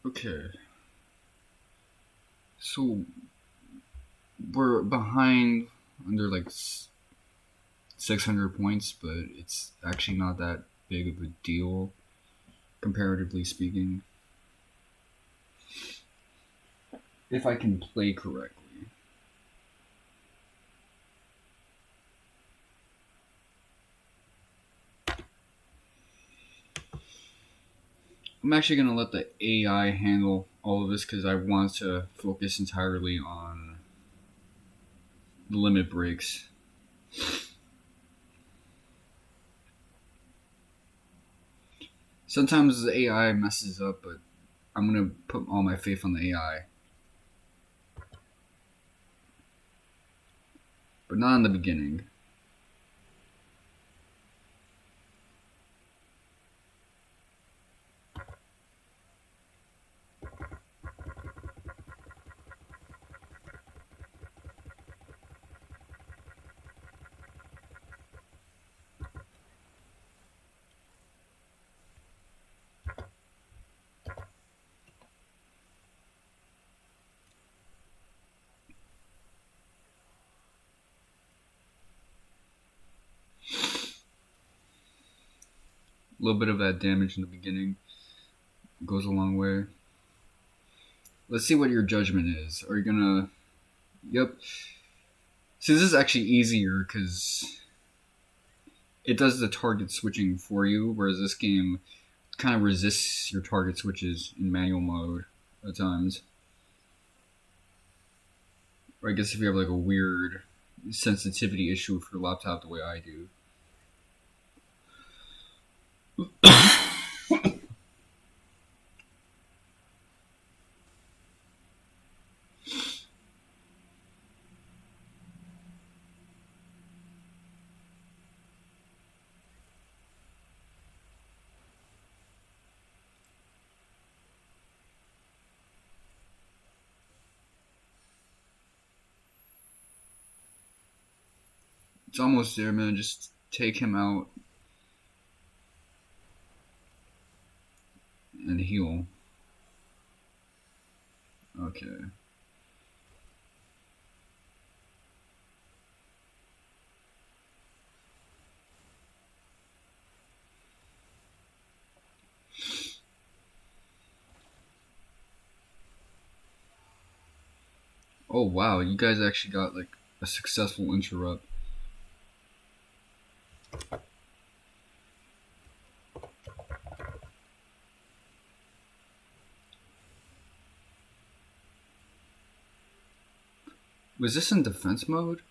Okay. So we're behind under like 600 points, but it's actually not that big of a deal, comparatively speaking. If I can play correctly. I'm actually going to let the AI handle all of this because I want to focus entirely on the limit breaks. Sometimes the AI messes up, but I'm going to put all my faith on the AI. But not in the beginning. A little bit of that damage in the beginning goes a long way. Let's see what your judgment is. Are you gonna... Yep. See, this is actually easier because it does the target switching for you, whereas this game kind of resists your target switches in manual mode at times. Or I guess if you have like a weird sensitivity issue with your laptop the way I do. It's almost there, man. Just take him out and heal. Okay. Oh wow, you guys actually got like a successful interrupt. Was this in defense mode?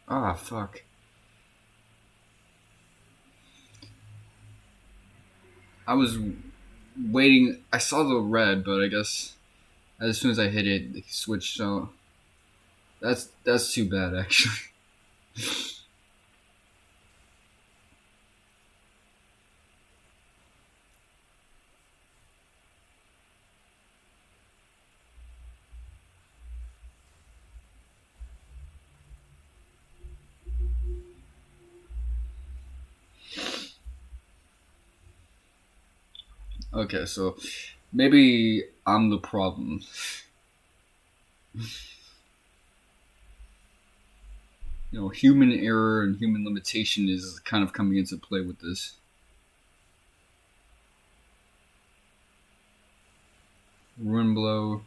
Ah, fuck. I was waiting. I saw the red, but I guess as soon as I hit it, it switched. So that's too bad, actually. Okay, so maybe I'm the problem. You know, human error and human limitation is kind of coming into play with this. Ruin blow.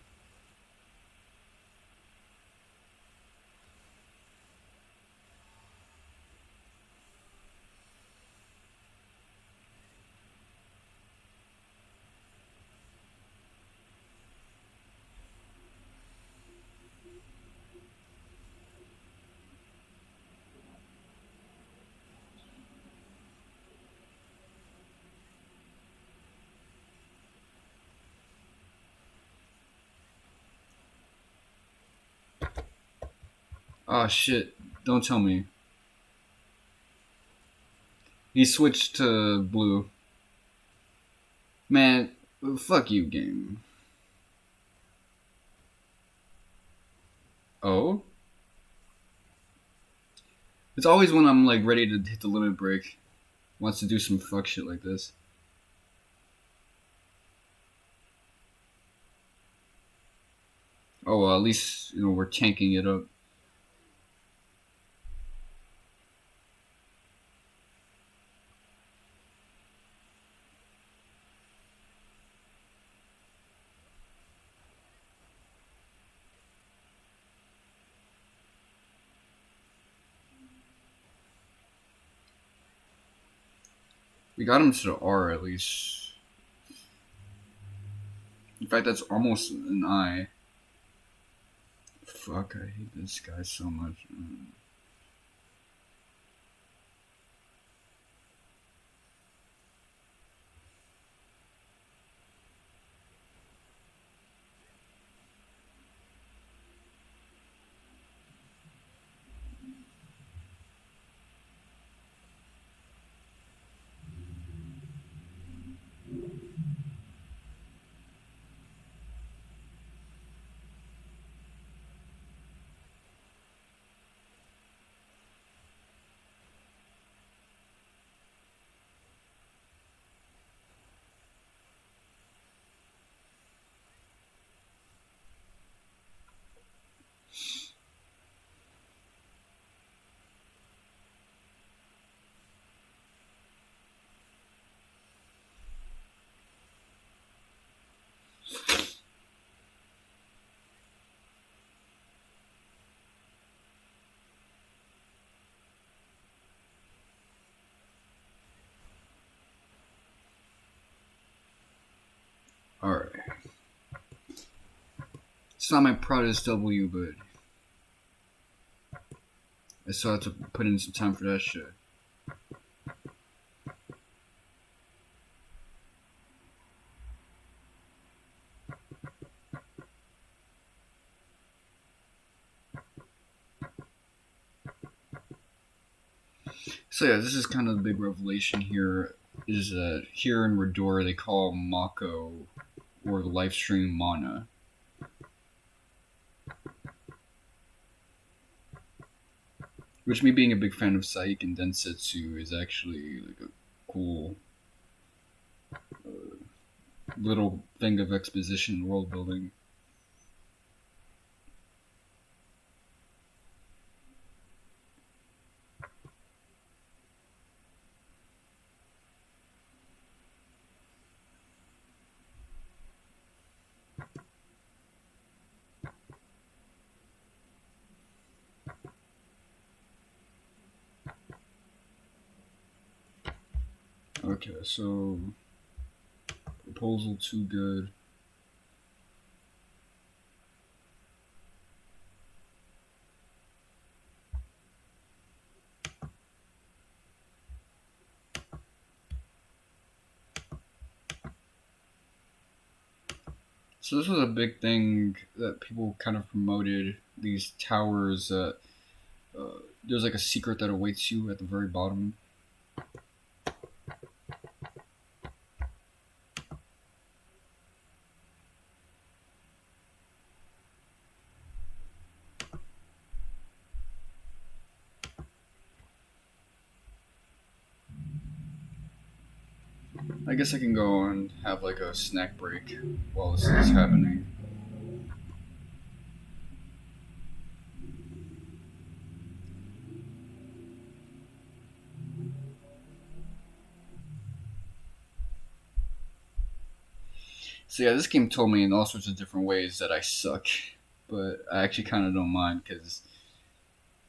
Oh shit! Don't tell me. He switched to blue. Man, fuck you, game. Oh? It's always when I'm like ready to hit the limit break. Wants to do some fuck shit like this. Oh, well, at least we're tanking it up. We got him to the R at least. In fact, that's almost an I. Fuck, I hate this guy so much. Alright. It's not my proudest W, but I still have to put in some time for that shit. So yeah, this is kind of the big revelation here, is that here in Rhador they call Mako, or the life stream, mana. Which, me being a big fan of Saik and Densetsu, is actually like a cool little thing of exposition and world building. Okay, so proposal too good. So this was a big thing that people kind of promoted, these towers that there's like a secret that awaits you at the very bottom. I guess I can go and have like a snack break while this is happening. So yeah, this game told me in all sorts of different ways that I suck, but I actually kind of don't mind because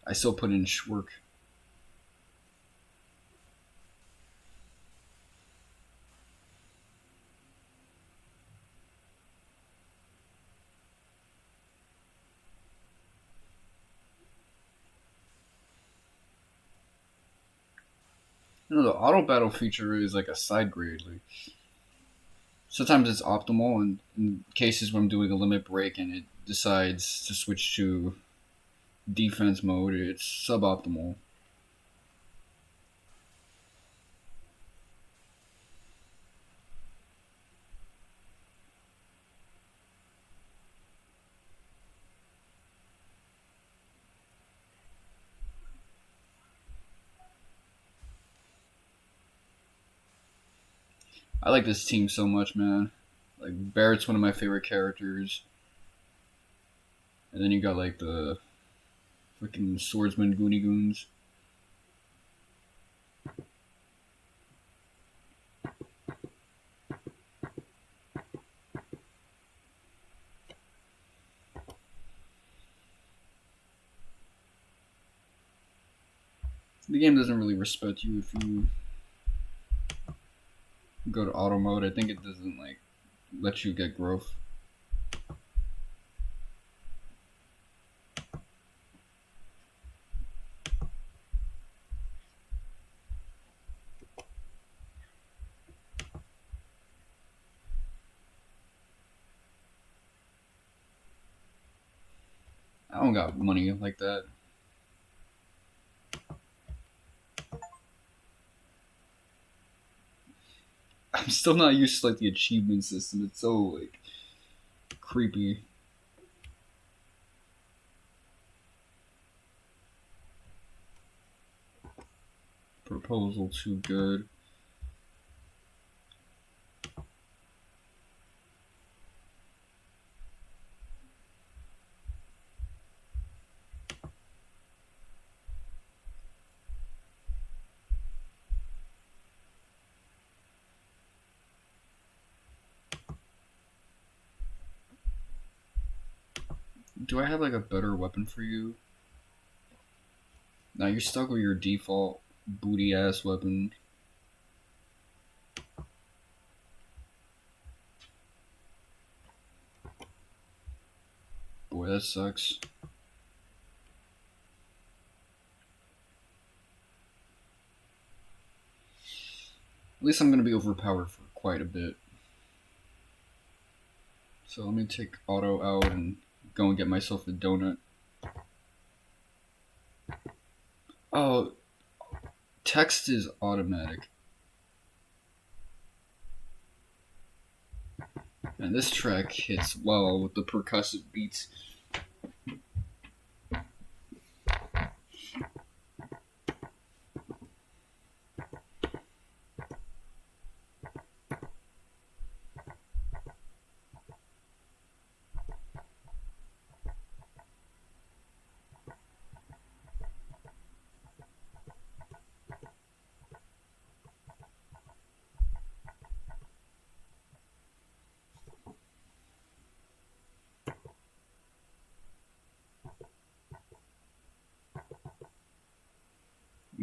I still put in work. The auto battle feature is like a side grade. Like sometimes it's optimal, and in cases where I'm doing a limit break and it decides to switch to defense mode, it's suboptimal. I like this team so much, man. Like Barrett's one of my favorite characters. And then you got like the freaking swordsman Goonie Goons. The game doesn't really respect you if you go to auto mode. I think it doesn't like let you get growth. I don't got money like that. I'm still not used to like the achievement system. It's so like creepy. Proposal too good. Do I have like a better weapon for you? Now you're stuck with your default booty ass weapon. Boy, that sucks. At least I'm gonna be overpowered for quite a bit. So let me take auto out and go and get myself a donut. Oh, text is automatic. And this track hits well with the percussive beats.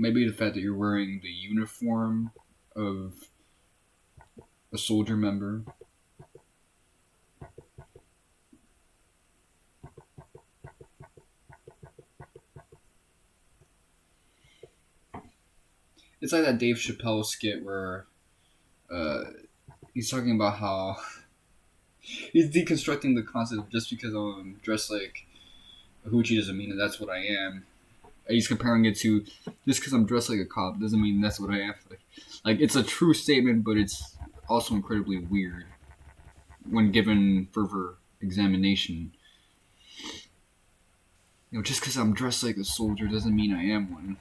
Maybe the fact that you're wearing the uniform of a soldier member. It's like that Dave Chappelle skit where he's talking about how he's deconstructing the concept of just because I'm dressed like a hoochie doesn't mean that that's what I am. He's comparing it to just because I'm dressed like a cop doesn't mean that's what I am. Like it's a true statement, but it's also incredibly weird when given further examination. You know, just because I'm dressed like a soldier doesn't mean I am one.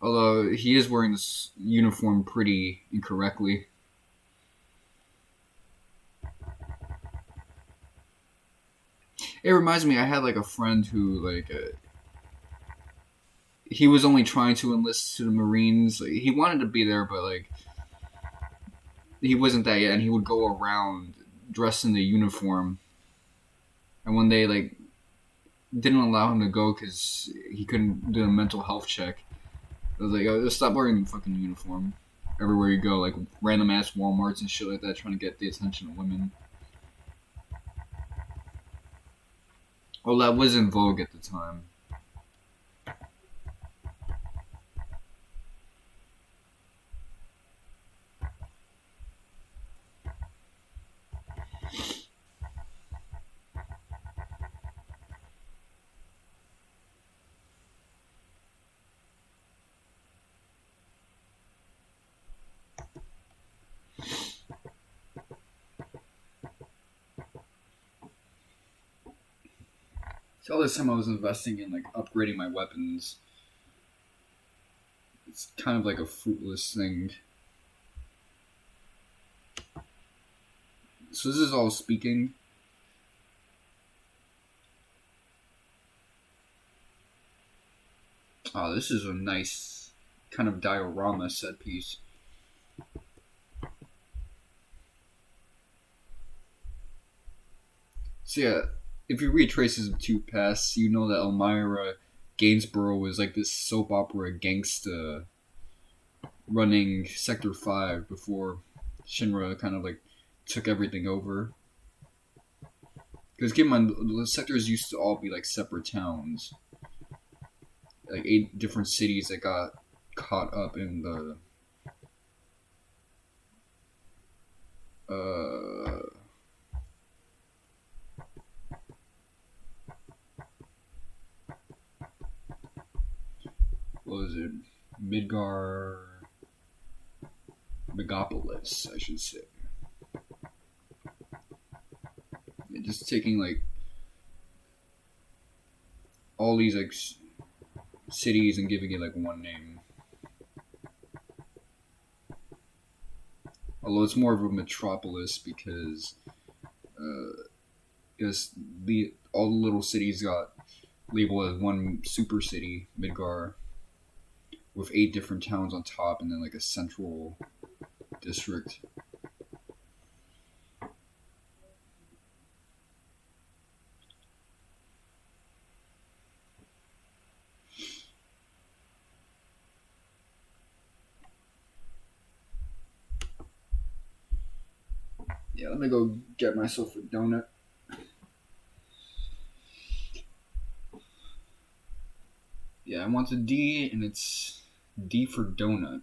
Although he is wearing this uniform pretty incorrectly. It reminds me, I had like a friend who like he was only trying to enlist to the Marines. Like, he wanted to be there, but like he wasn't that yet, and he would go around dressed in the uniform. And when they like didn't allow him to go because he couldn't do a mental health check, I was like, oh, just stop wearing the fucking uniform everywhere you go, like random ass WalMarts and shit like that, trying to get the attention of women. Well, that was in vogue at the time. So all this time I was investing in like upgrading my weapons. It's kind of like a fruitless thing. So this is all speaking. Oh, this is a nice kind of diorama set piece. So yeah, if you read Traces of Two Pasts, you know that Elmira Gainsborough was like this soap opera gangsta running Sector 5 before Shinra kind of like took everything over. Because keep in mind, the sectors used to all be like separate towns, like 8 different cities that got caught up in the uh, what was it, Midgar, Megapolis, I should say. And just taking like all these like cities and giving it like one name. Although it's more of a metropolis because because the all the little cities got labeled as one super city, Midgar, with 8 different towns on top, and then like a central district. Yeah, let me go get myself a donut. Yeah, I want a D, and it's D for donut.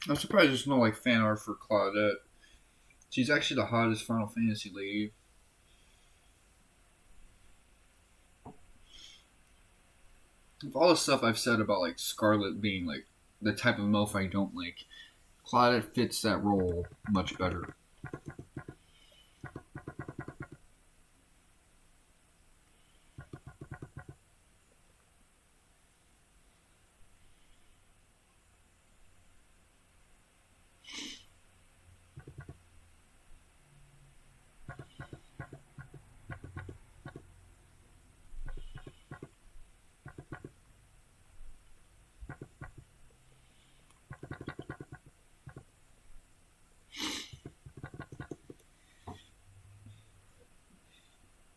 I'm surprised there's no like fan art for Claudette. She's actually the hottest Final Fantasy lady. with all the stuff I've said about like Scarlet being like the type of MILF I don't like, Claudette fits that role much better.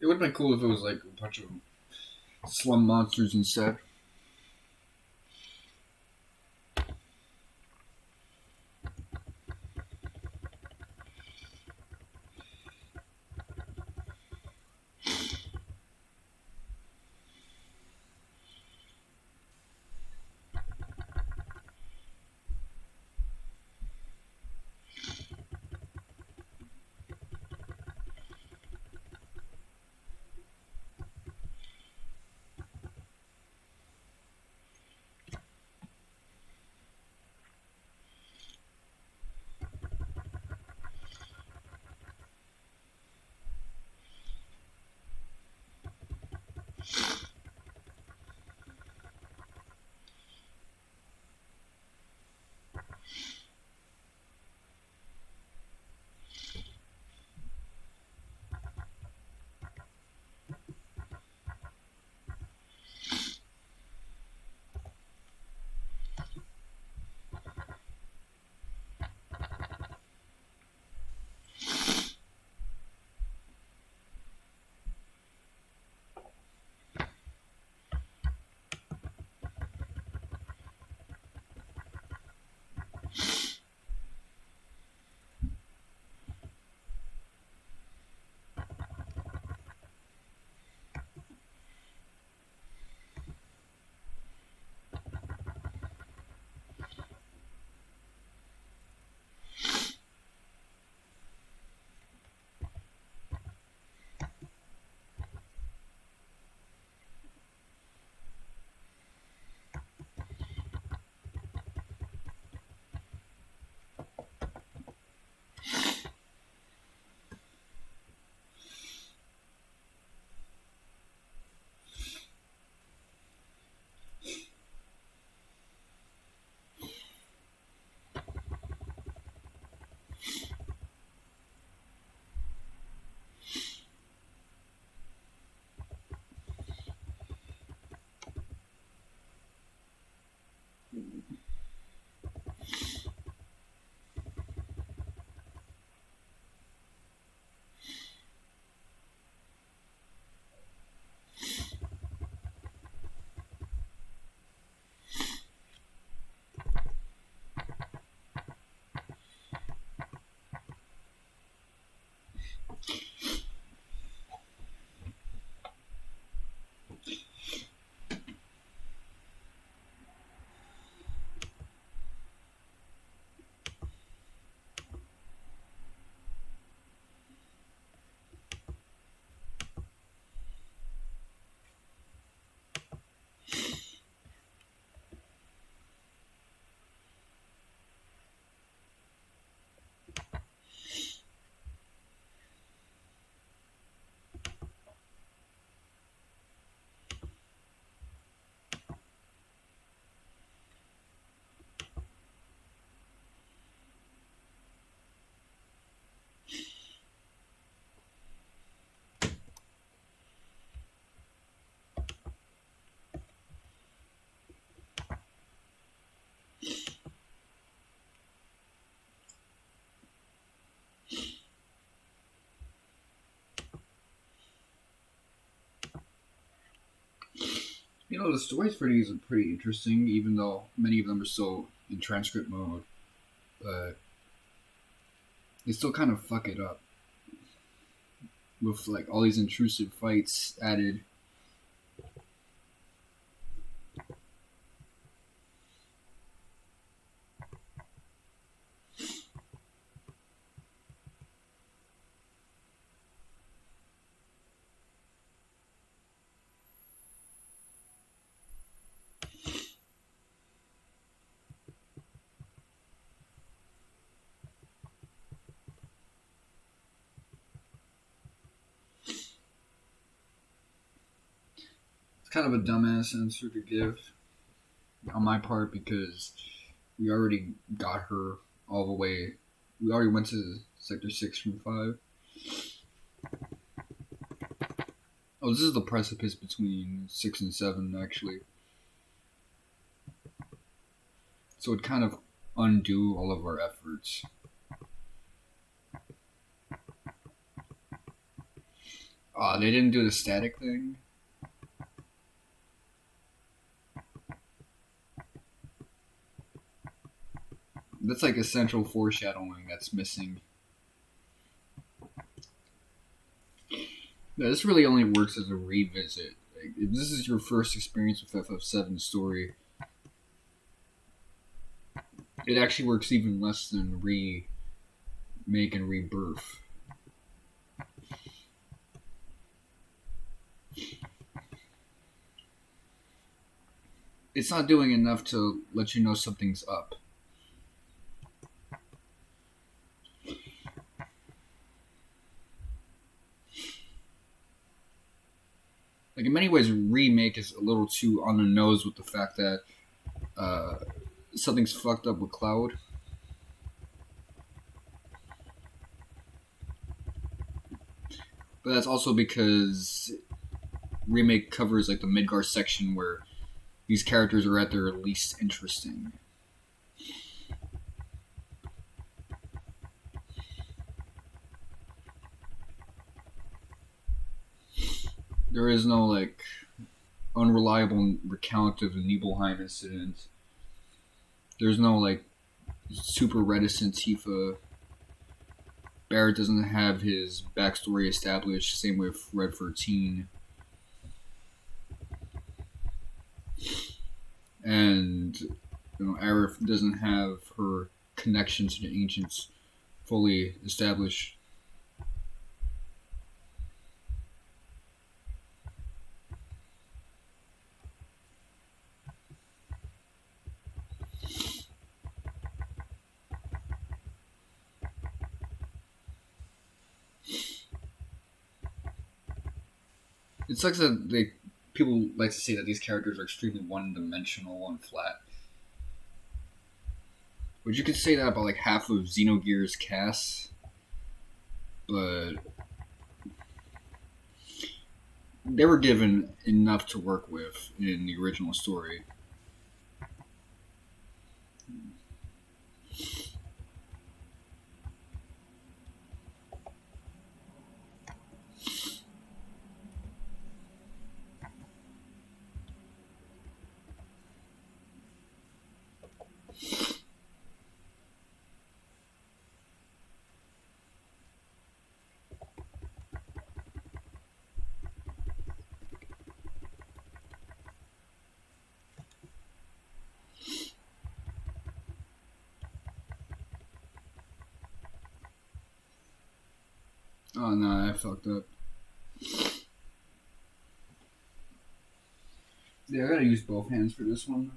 It would have been cool if it was like a bunch of slum monsters instead. You know, the stories for these are pretty interesting, even though many of them are still in transcript mode. But they still kind of fuck it up with like all these intrusive fights added. kind of a dumbass answer to give on my part because we already got her all the way. We already went to Sector 6 from 5. Oh, this is the precipice between 6 and 7, actually. So it kind of undo all of our efforts. They didn't do the static thing. That's like essential foreshadowing that's missing. Yeah, this really only works as a revisit. Like, if this is your first experience with FF7's story, it actually works even less than remake and rebirth. It's not doing enough to let you know something's up. Like, in many ways, remake is a little too on the nose with the fact that something's fucked up with Cloud. But that's also because remake covers like the Midgar section where these characters are at their least interesting. There is no like unreliable recount of the Nibelheim incident. There's no like super reticent Tifa. Barrett doesn't have his backstory established, same with Red 13. And Aerith doesn't have her connection to the ancients fully established. It sucks that people like to say that these characters are extremely one-dimensional and flat. But you could say that about like half of Xenogears cast, but they were given enough to work with in the original story. Oh no, I fucked up. Yeah, I gotta use both hands for this one.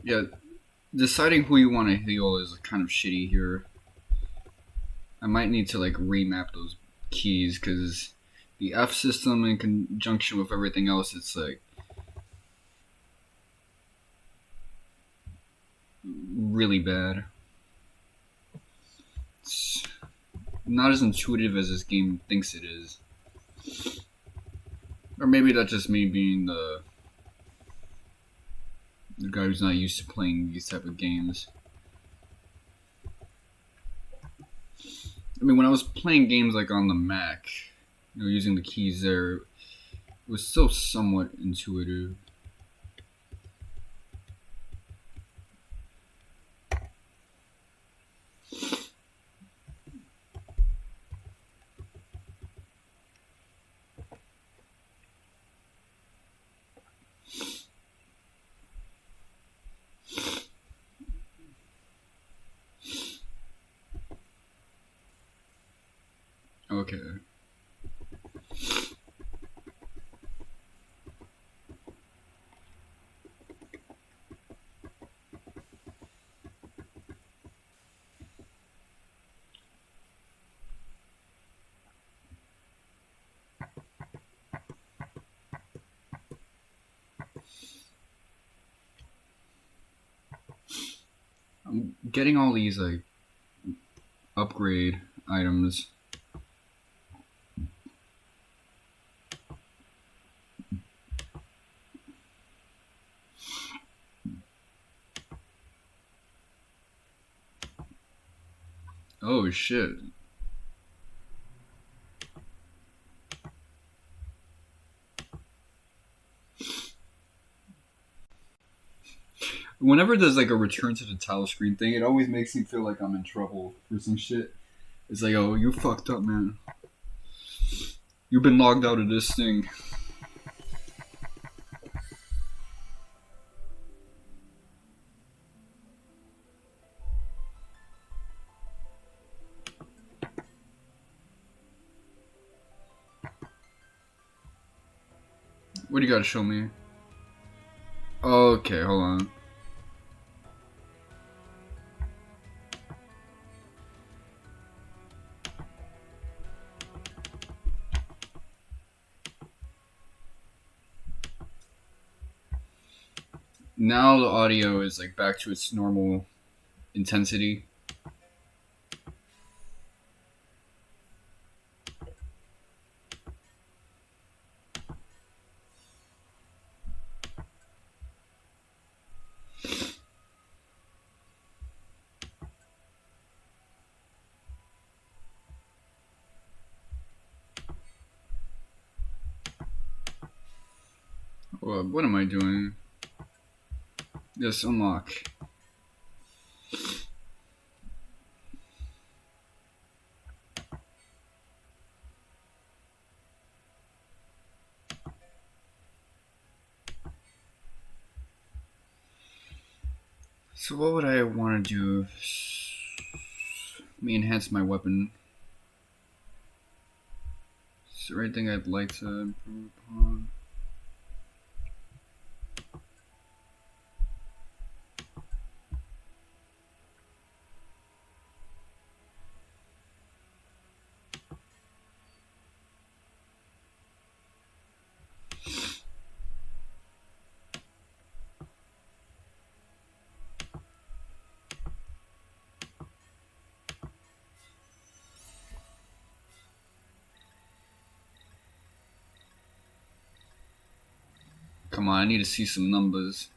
Yeah, deciding who you want to heal is kind of shitty here. I might need to like remap those keys because the F system in conjunction with everything else, it's like really bad. It's not as intuitive as this game thinks it is. Or maybe that's just me being the guy who's not used to playing these type of games. I mean, when I was playing games like on the Mac, using the keys there, it was still somewhat intuitive. Okay. I'm getting all these like upgrade items. Oh shit. Whenever there's like a return to the title screen thing, it always makes me feel like I'm in trouble for some shit. It's like, oh, you fucked up, man. You've been logged out of this thing. What do you gotta show me? Okay, hold on. Now the audio is like back to its normal intensity. What am I doing? Yes, unlock. So what would I want to do? Let me enhance my weapon. Is there anything I'd like to improve upon? Come on, I need to see some numbers.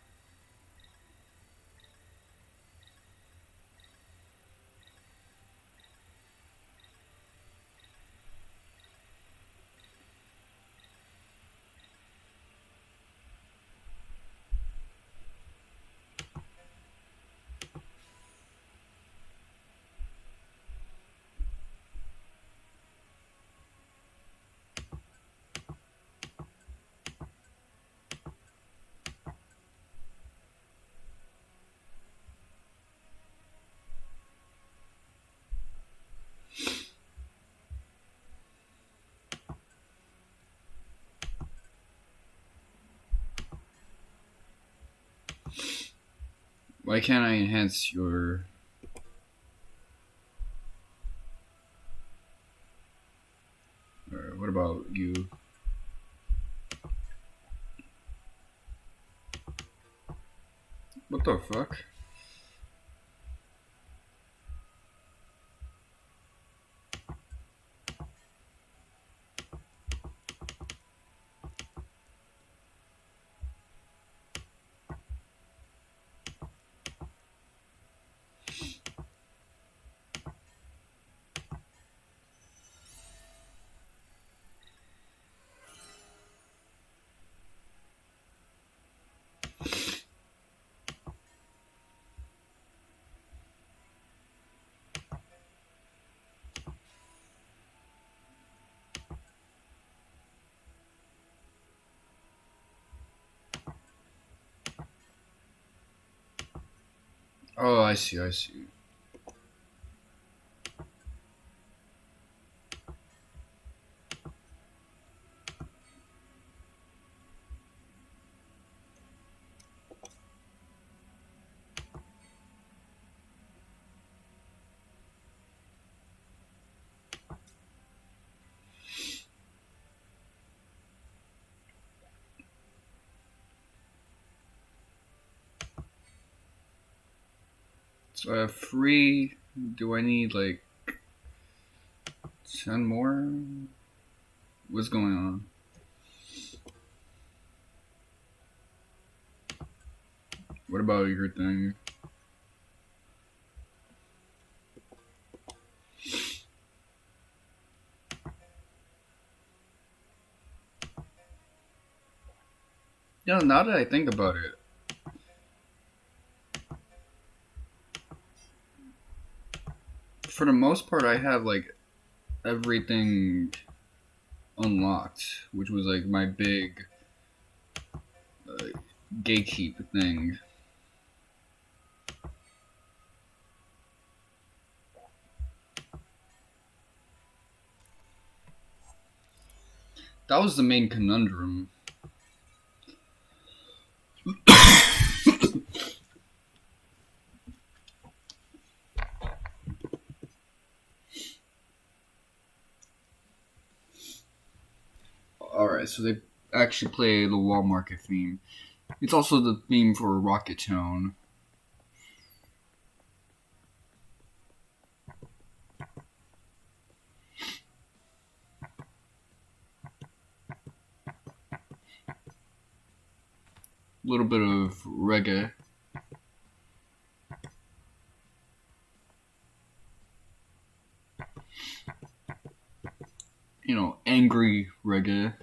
Why can't I enhance your... What about you. What the fuck? Oh, I see, I see. So I have 3. Do I need like 10 more? What's going on? What about your thing? You know, now that I think about it, for the most part, I have like everything unlocked, which was like my big uh, gatekeep thing. That was the main conundrum. Alright, so they actually play the wall market theme. It's also the theme for Rocket Town. A little bit of reggae. You know, angry reggae.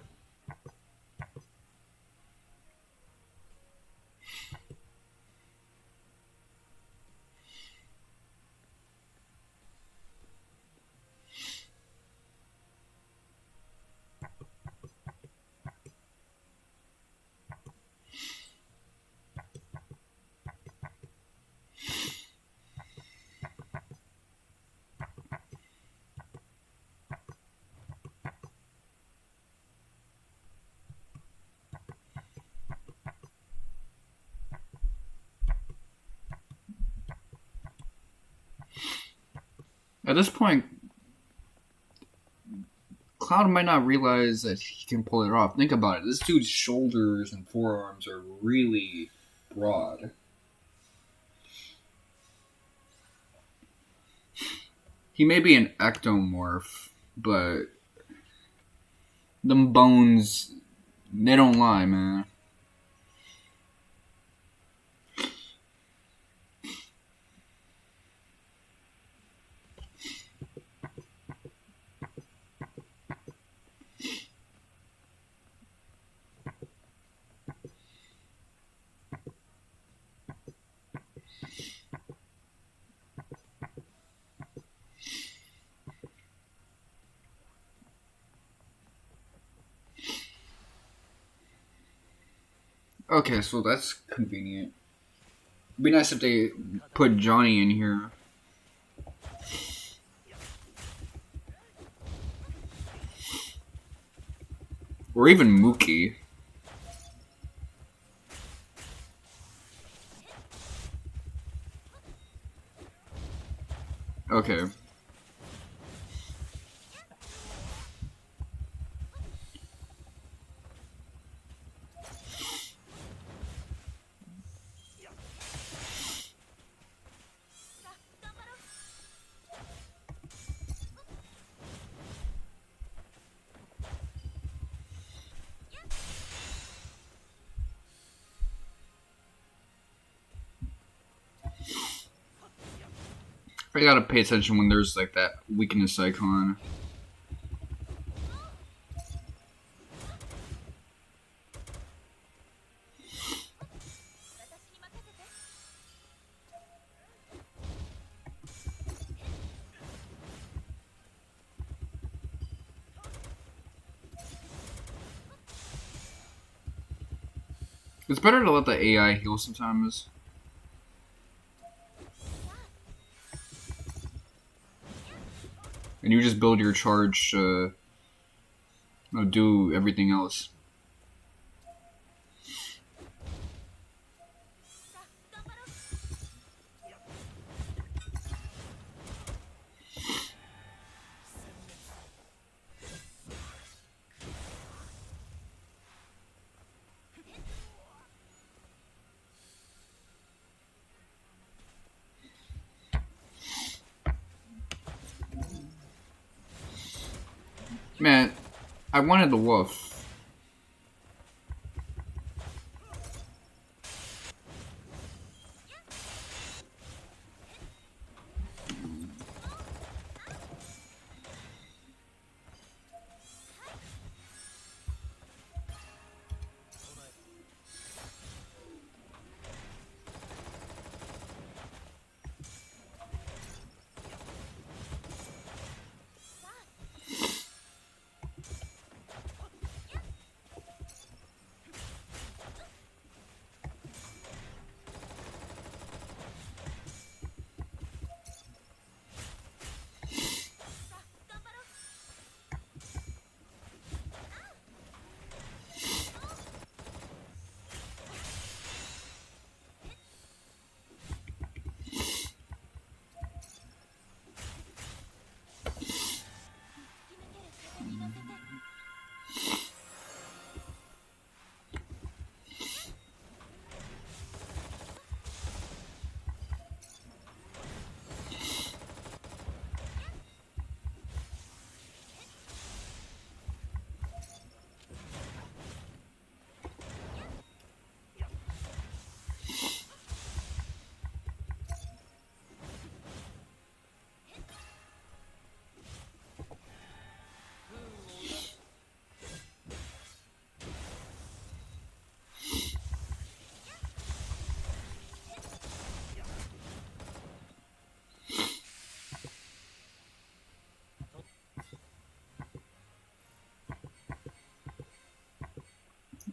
At this point, Cloud might not realize that he can pull it off. Think about it. This dude's shoulders and forearms are really broad. He may be an ectomorph, but them bones, they don't lie, man. Okay, so that's convenient. It'd be nice if they put Johnny in here. Or even Mookie. Okay. I gotta pay attention when there's like that weakness icon. It's better to let the AI heal sometimes. And you just build your charge to do everything else. Man, I wanted the wolf.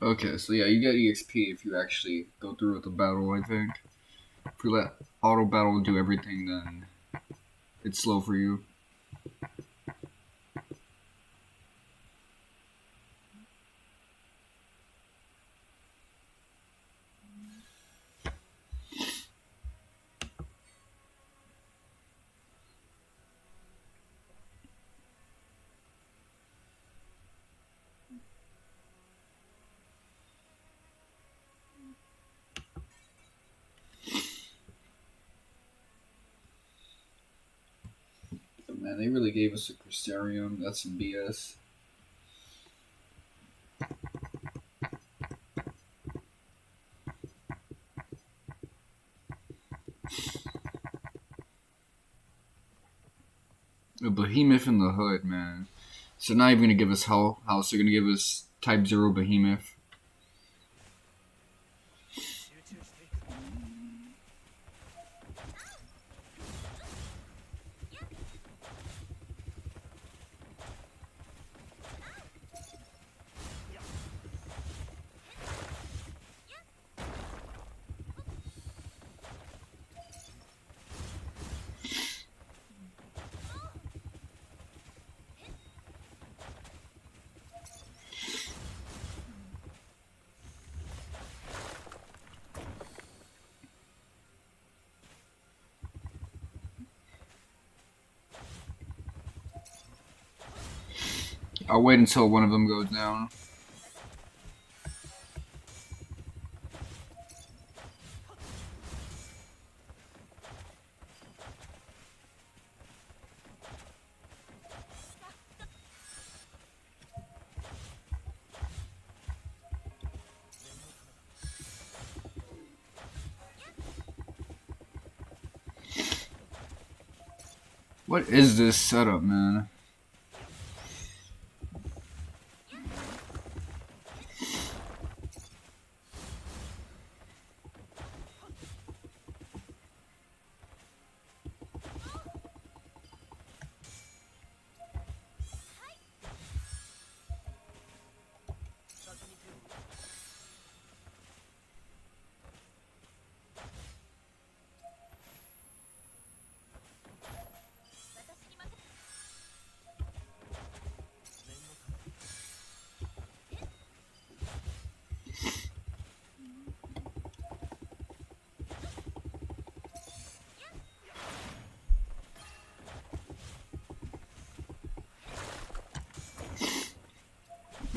Okay, so yeah, you get EXP if you actually go through with the battle, I think. If you let auto battle do everything, then it's slow for you. But man, they really gave us a Crystarium. That's some BS. A Behemoth in the hood, man. So not even gonna give us Hell House, they're gonna give us Type 0 Behemoth. I'll wait until one of them goes down. What is this setup, man?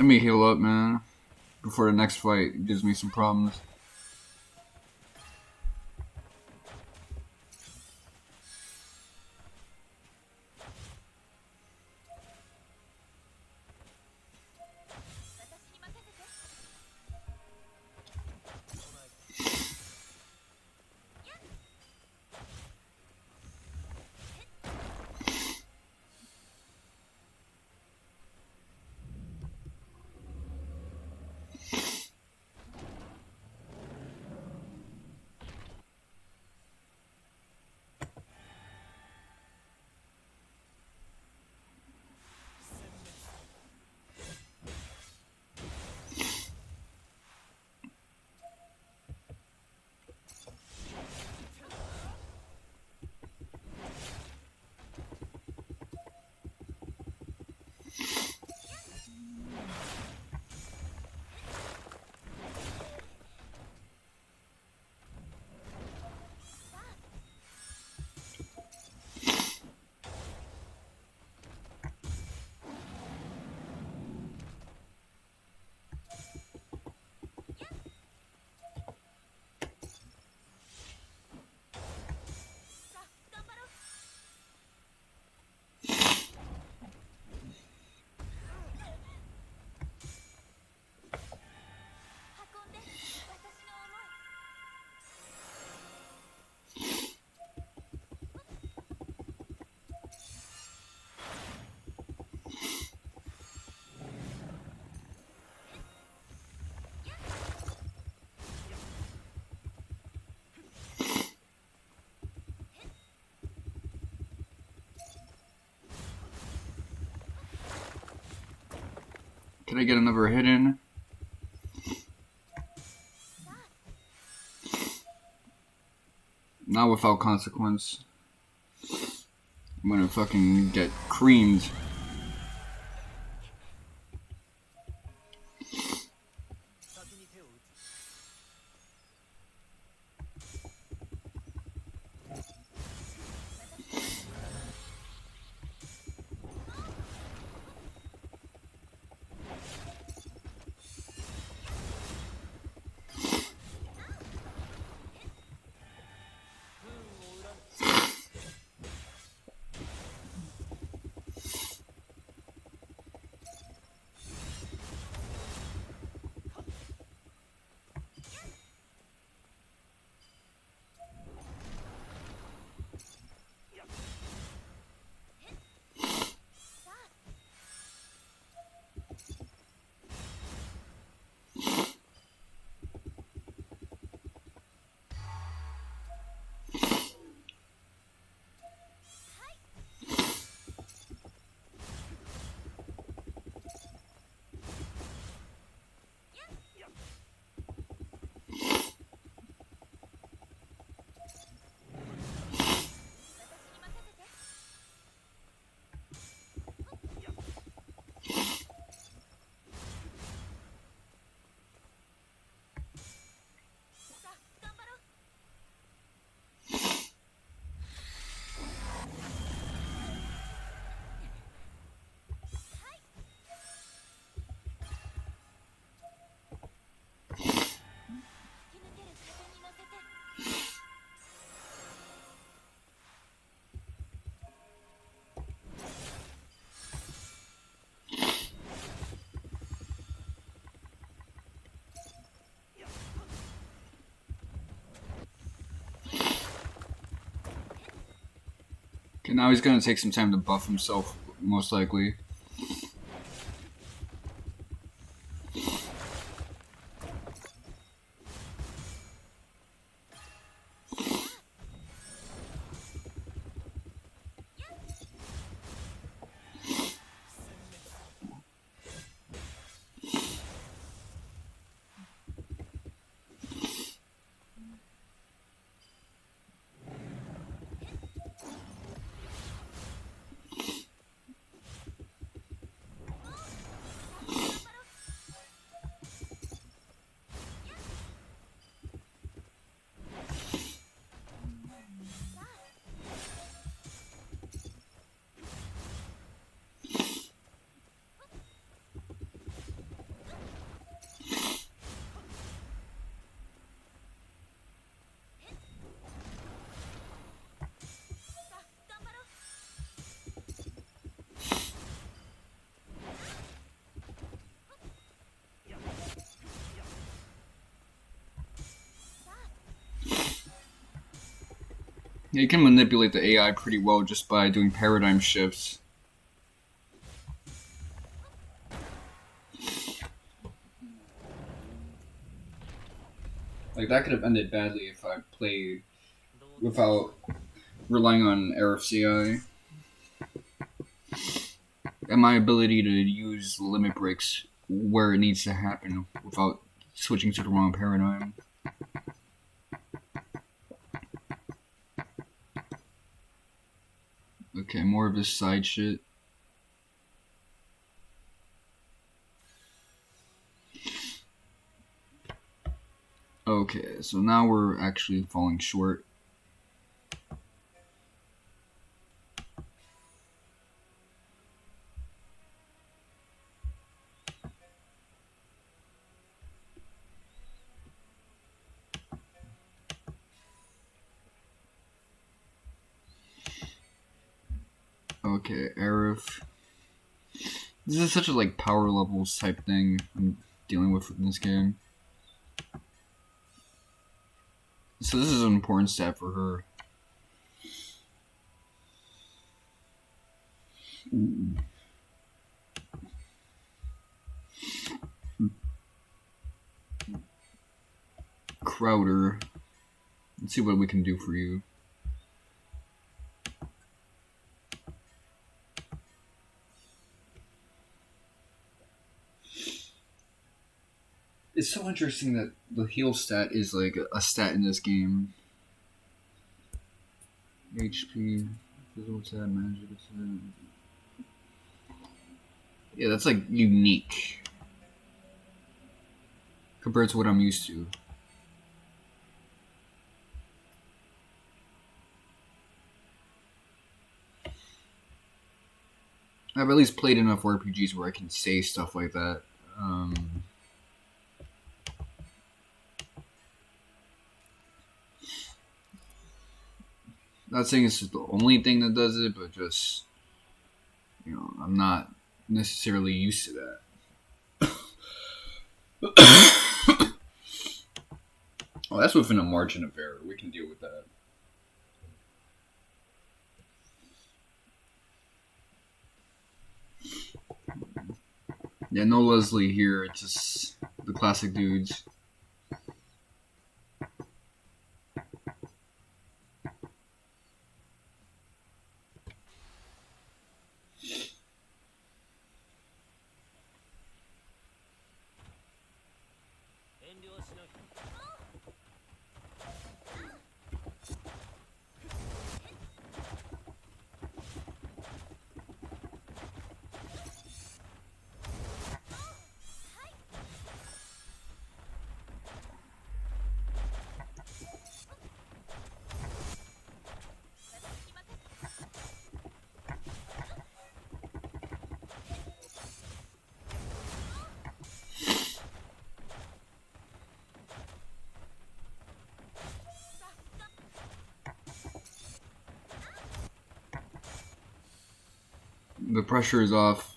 Let me heal up, man, before the next fight gives me some problems. Can I get another hit in? Not without consequence. I'm gonna fucking get creamed. And now he's gonna take some time to buff himself, most likely. Yeah, you can manipulate the AI pretty well just by doing paradigm shifts. Like, that could have ended badly if I played without relying on RFCI. And my ability to use limit breaks where it needs to happen without switching to the wrong paradigm. Okay, more of this side shit. Okay, so now we're actually falling short. Okay, Arif. This is such a like power levels type thing I'm dealing with in this game. So this is an important stat for her. Crowder. Let's see what we can do for you. It's so interesting that the heal stat is like a stat in this game. HP, physical stat, magic stat. Yeah, that's like unique compared to what I'm used to. I've at least played enough RPGs where I can say stuff like that. Not saying it's the only thing that does it, but just, you know, I'm not necessarily used to that. Oh, that's within a margin of error. We can deal with that. Yeah, no Leslie here. It's just the classic dudes. The pressure is off.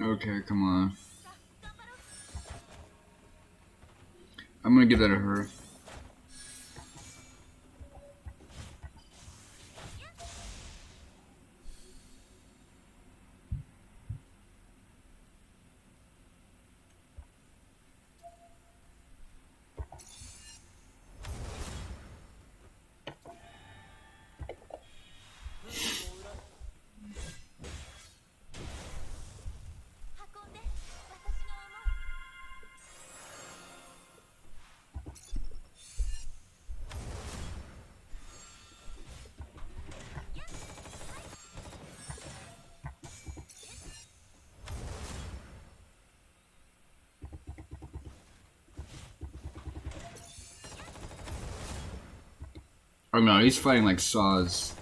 Okay, come on. I'm gonna give that to her. Oh no, he's fighting like saws.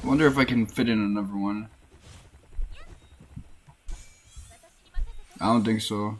I wonder if I can fit in another one. I don't think so.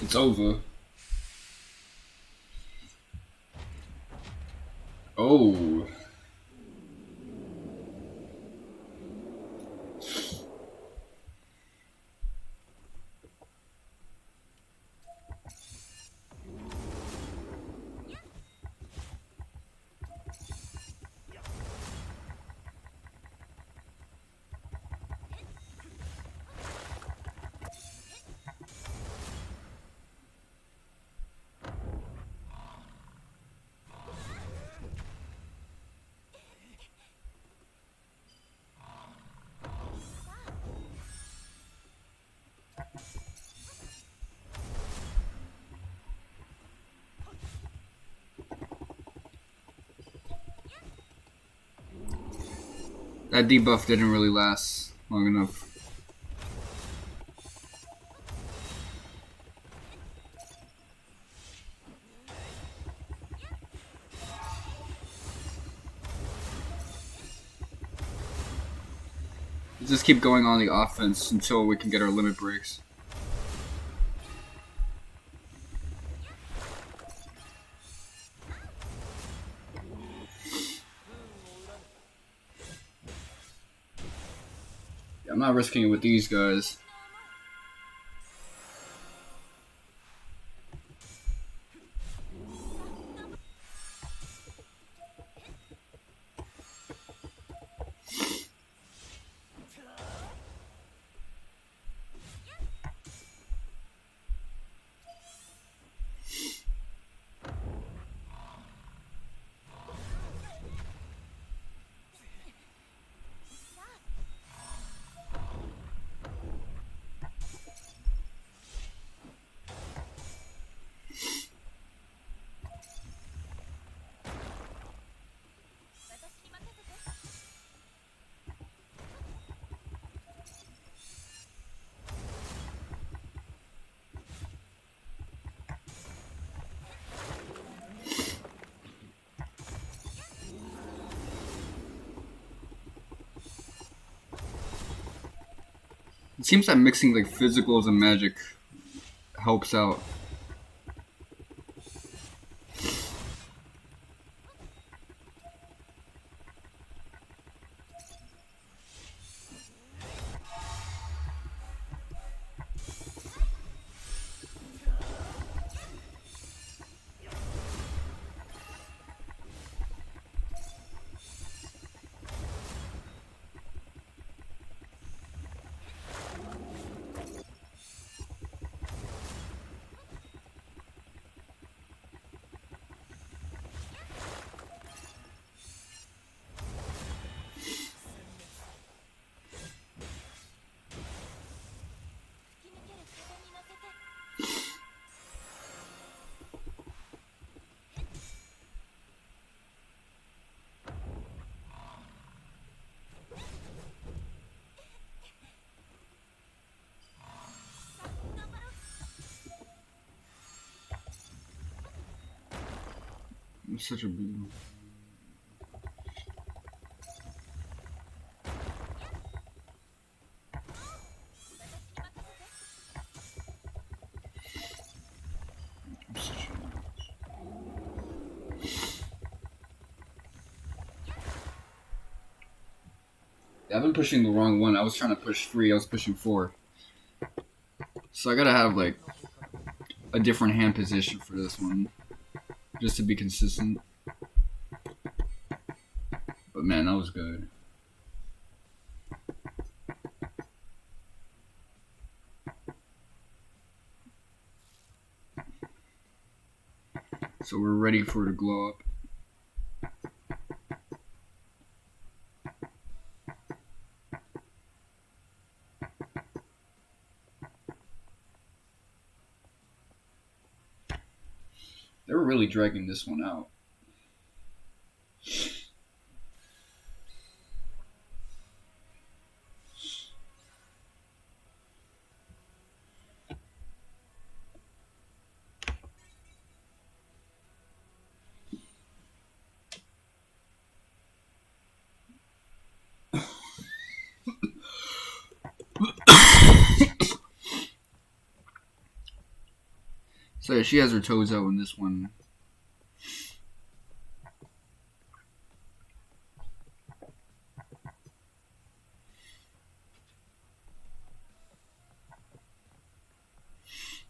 It's over. Oh. That debuff didn't really last long enough. Just keep going on the offense until we can get our limit breaks. Yeah, I'm not risking it with these guys. It seems that mixing like physicals and magic helps out. It's such a beautiful. I've been pushing the wrong one. I was trying to push 3. I was pushing 4. So I gotta have like a different hand position for this one, just to be consistent. But man, that was good. So we're ready for it to glow up. They were really dragging this one out. So yeah, she has her toes out in this one.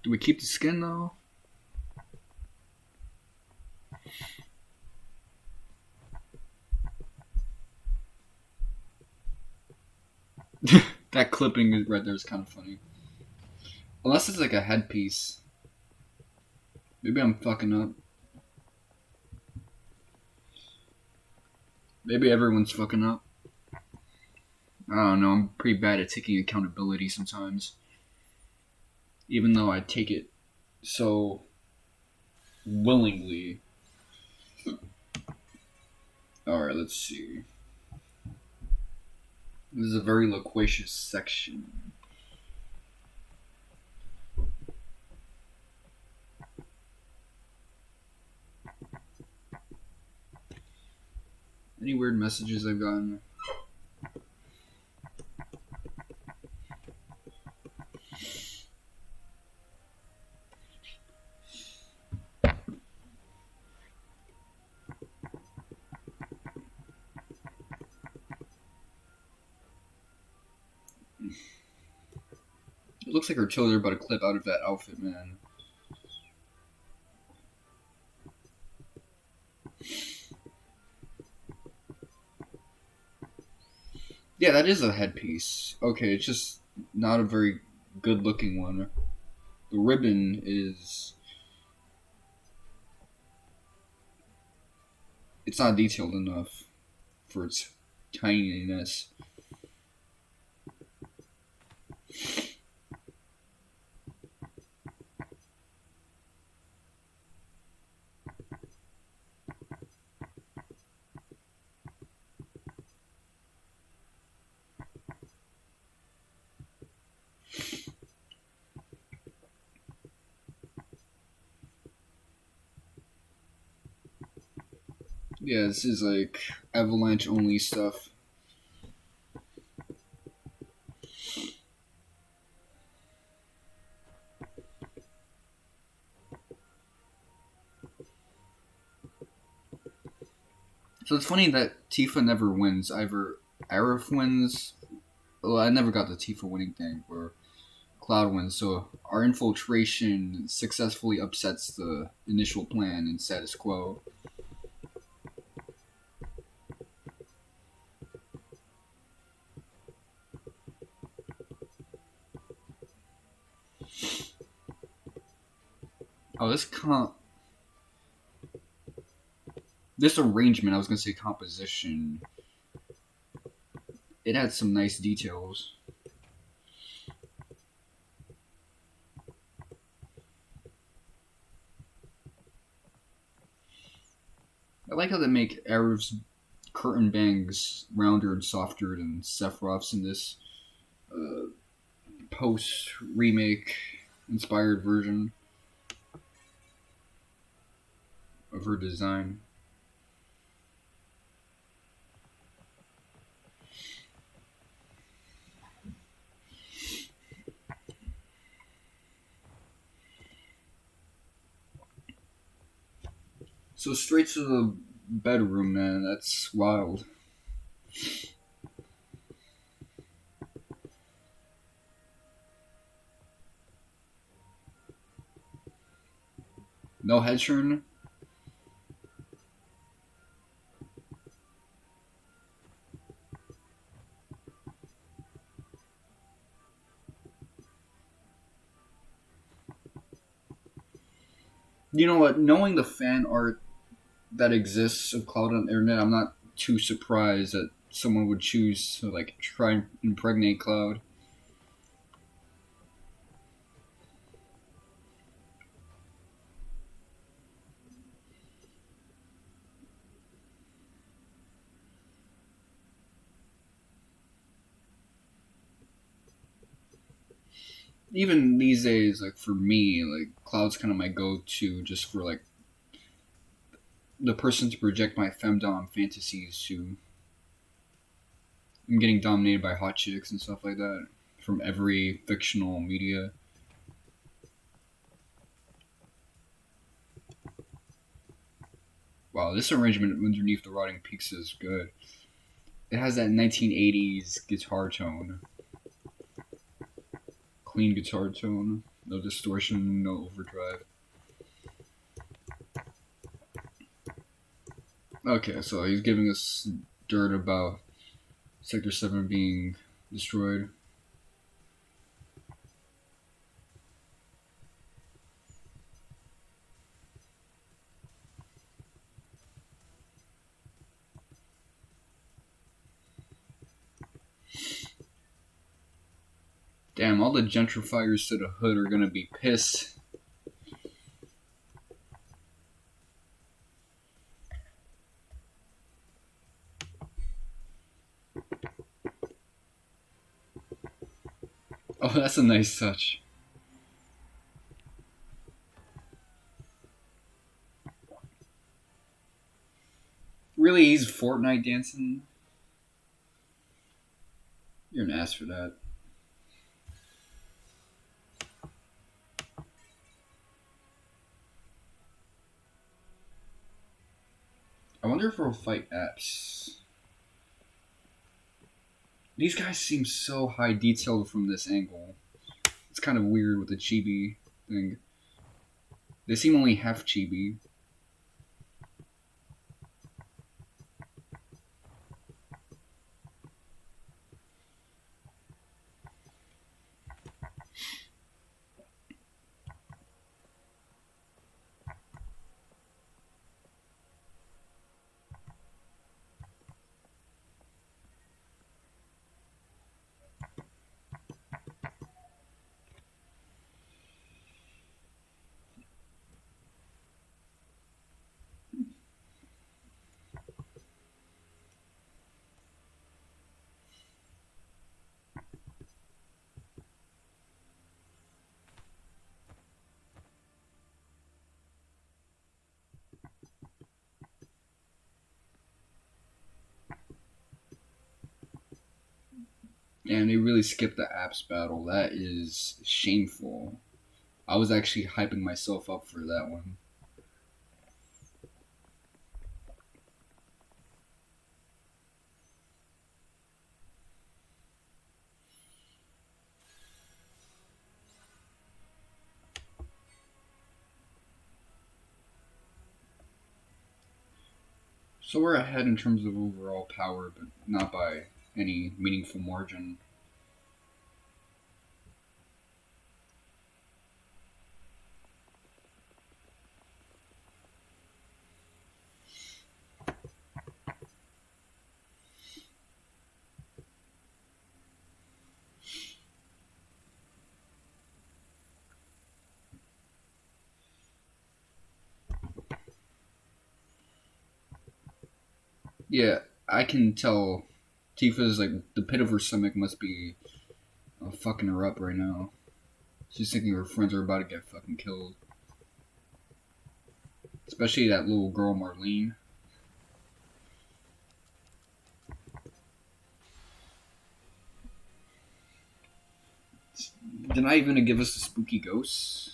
Do we keep the skin though? That clipping right there is kind of funny. Unless it's like a headpiece. Maybe I'm fucking up. Maybe everyone's fucking up. I don't know, I'm pretty bad at taking accountability sometimes. Even though I take it so willingly. Alright, let's see. This is a very loquacious section. Any weird messages I've gotten? It looks like her toes are about to clip out of that outfit, man. Yeah, that is a headpiece. Okay, it's just not a very good looking one. The ribbon is... It's not detailed enough for its tininess. Yeah, this is like avalanche only stuff. So it's funny that Tifa never wins. Either Aerith wins. Well, I never got the Tifa winning thing, or Cloud wins. So our infiltration successfully upsets the initial plan and status quo. Oh, this arrangement. I was gonna say composition. It had some nice details. I like how they make Arif's curtain bangs rounder and softer than Sephiroth's in this uh, post remake inspired version of her design. So straight to the bedroom, man. That's wild. No head turn. You know what? Knowing the fan art that exists of Cloud on the internet, I'm not too surprised that someone would choose to like try and impregnate Cloud. Even these days, like for me, like Cloud's kind of my go-to just for like the person to project my femdom fantasies to. I'm getting dominated by hot chicks and stuff like that from every fictional media. Wow, this arrangement underneath the rotting peaks is good. It has that 1980s guitar tone. Clean guitar tone. No distortion, no overdrive. Okay, so he's giving us dirt about Sector 7 being destroyed. Damn, all the gentrifiers to the hood are gonna be pissed. Oh, that's a nice touch. Really, he's Fortnite dancing? You're an ass for that. I wonder if we'll fight apps. These guys seem so high detailed from this angle. It's kind of weird with the chibi thing. They seem only half chibi. And they really skipped the apps battle. That is shameful. I was actually hyping myself up for that one. So we're ahead in terms of overall power, but not by any meaningful margin. Yeah, I can tell Tifa's like the pit of her stomach must be fucking her up right now. She's thinking her friends are about to get fucking killed. Especially that little girl Marlene. They're not even gonna give us the spooky ghosts.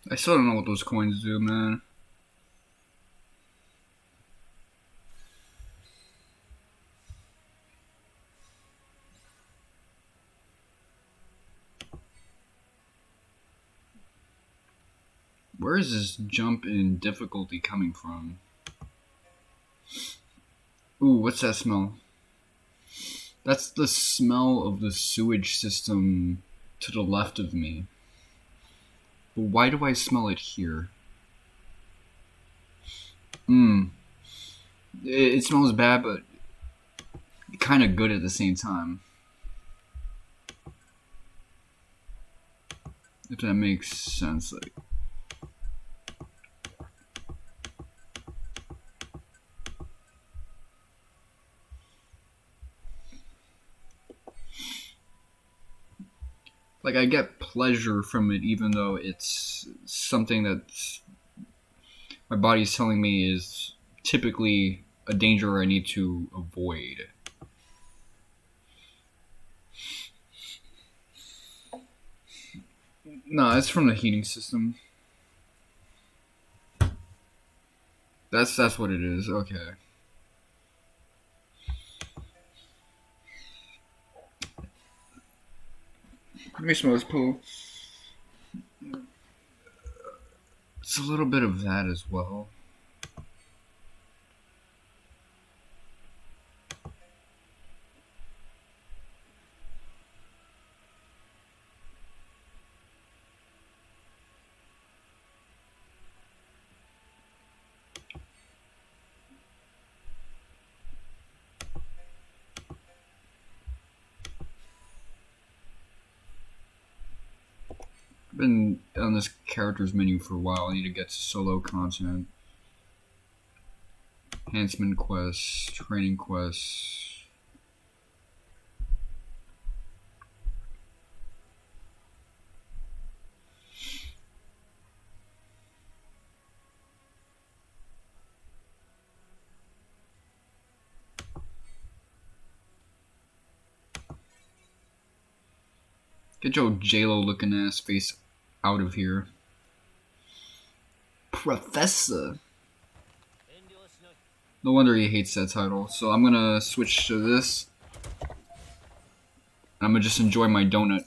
I still don't know what those coins do, man. Where is this jump in difficulty coming from? Ooh, what's that smell? That's the smell of the sewage system to the left of me. But why do I smell it here? It smells bad, but kind of good at the same time. If that makes sense, like I get pleasure from it, even though it's something that my body's telling me is typically a danger I need to avoid. No, it's from the heating system. That's what it is. Okay. Let me smell this poo. It's a little bit of that as well. Been on this characters menu for a while. I need to get to solo content. Enhancement quests, training quests. Get your JLo looking ass face out of here. Professor. No wonder he hates that title. So I'm gonna switch to this. I'm gonna just enjoy my donut.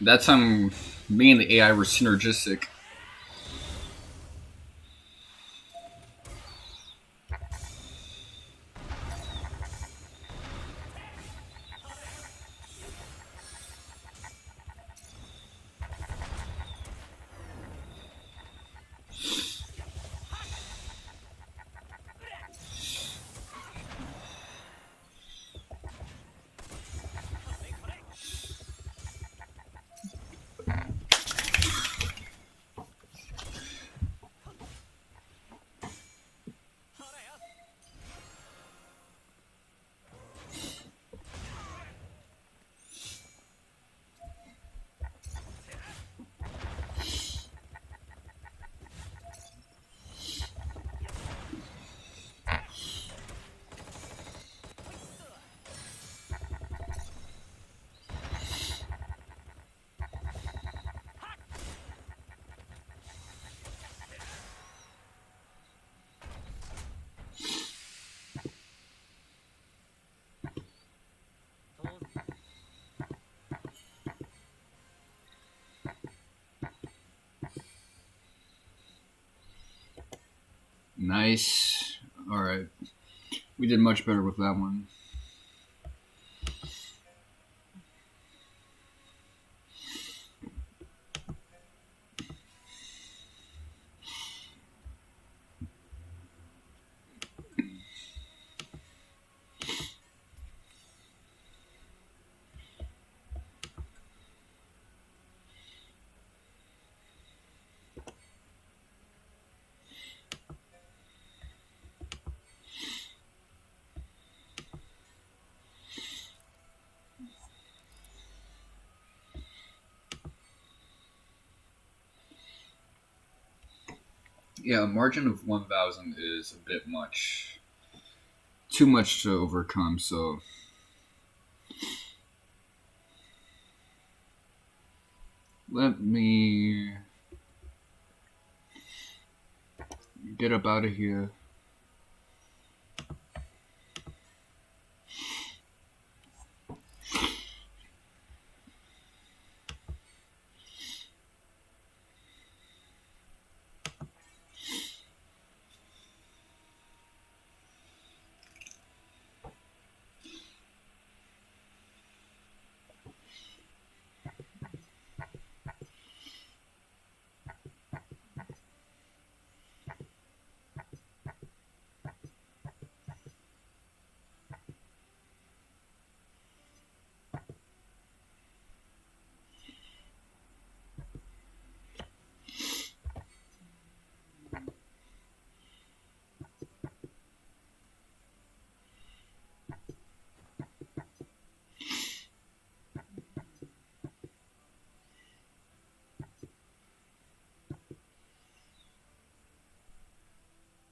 That time, me and the AI were synergistic. Nice. Alright. We did much better with that one. Yeah, a margin of 1,000 is a bit much. Too much to overcome, so. Let me get up out of here.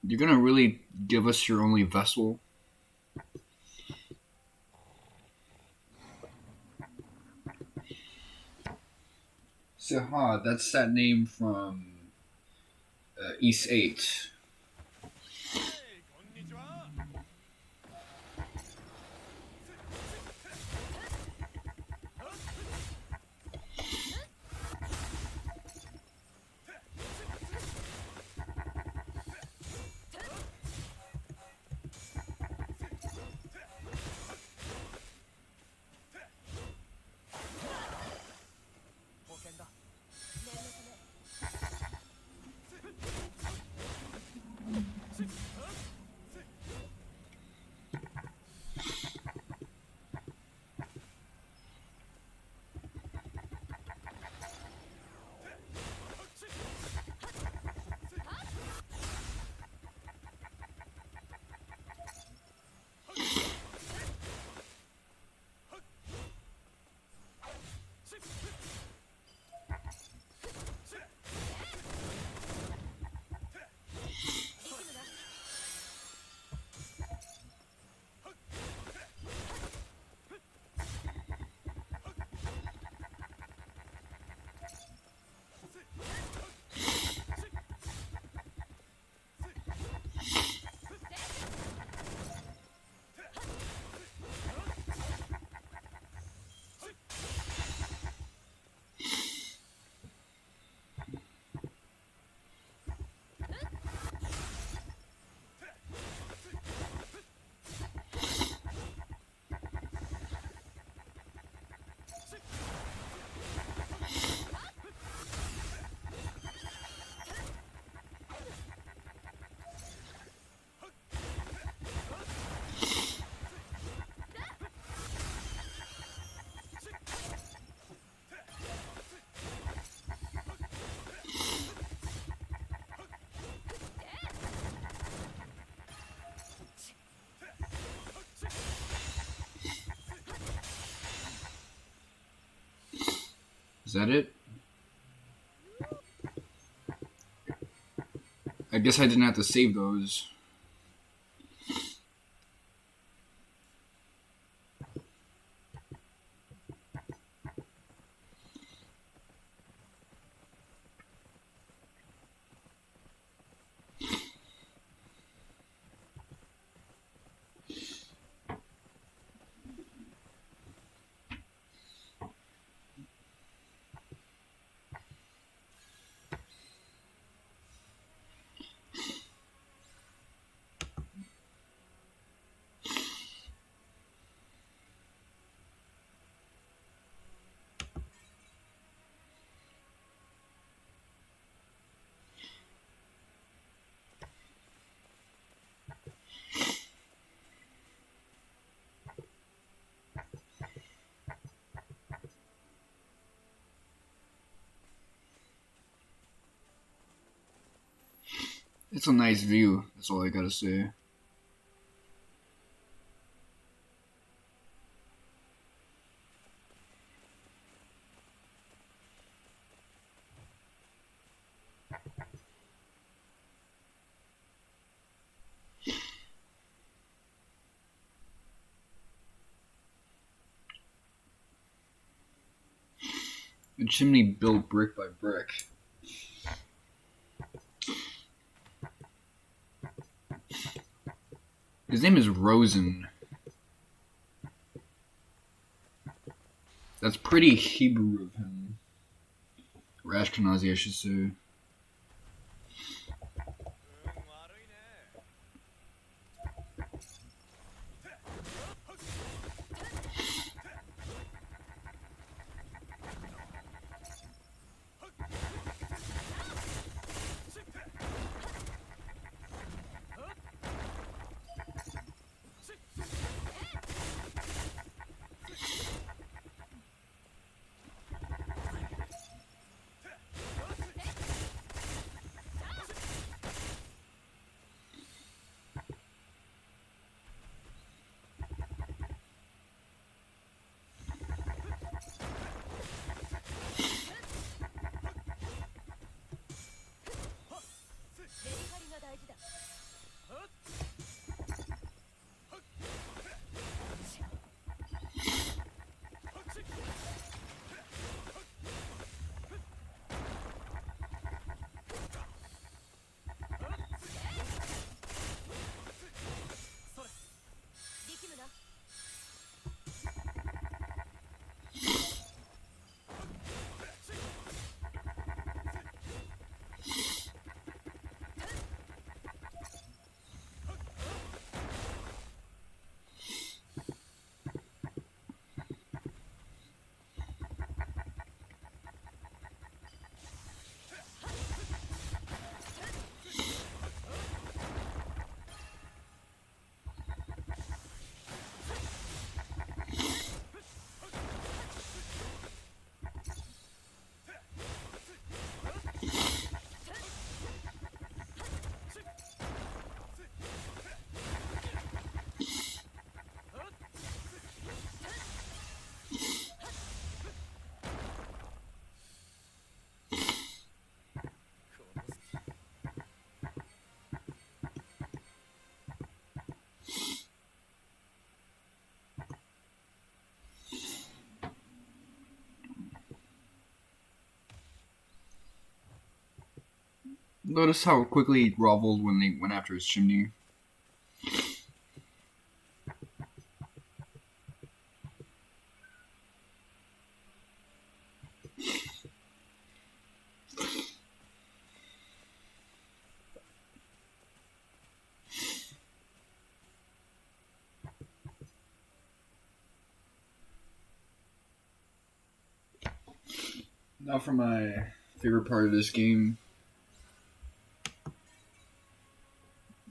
You're gonna really give us your only vessel? So, that's that name from East 8. Is that it? I guess I didn't have to save those. It's a nice view. That's all I gotta say. A chimney built brick by brick. His name is Rosen. That's pretty Hebrew of him. Or Ashkenazi, I should say. Notice how quickly he groveled when they went after his chimney. Now for my favorite part of this game.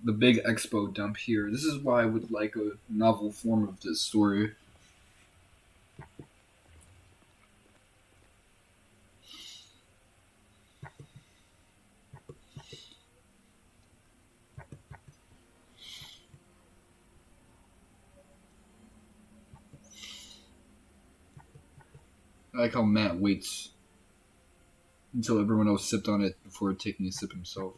The big expo dump here. This is why I would like a novel form of this story. I like how Matt waits until everyone else sipped on it before taking a sip himself.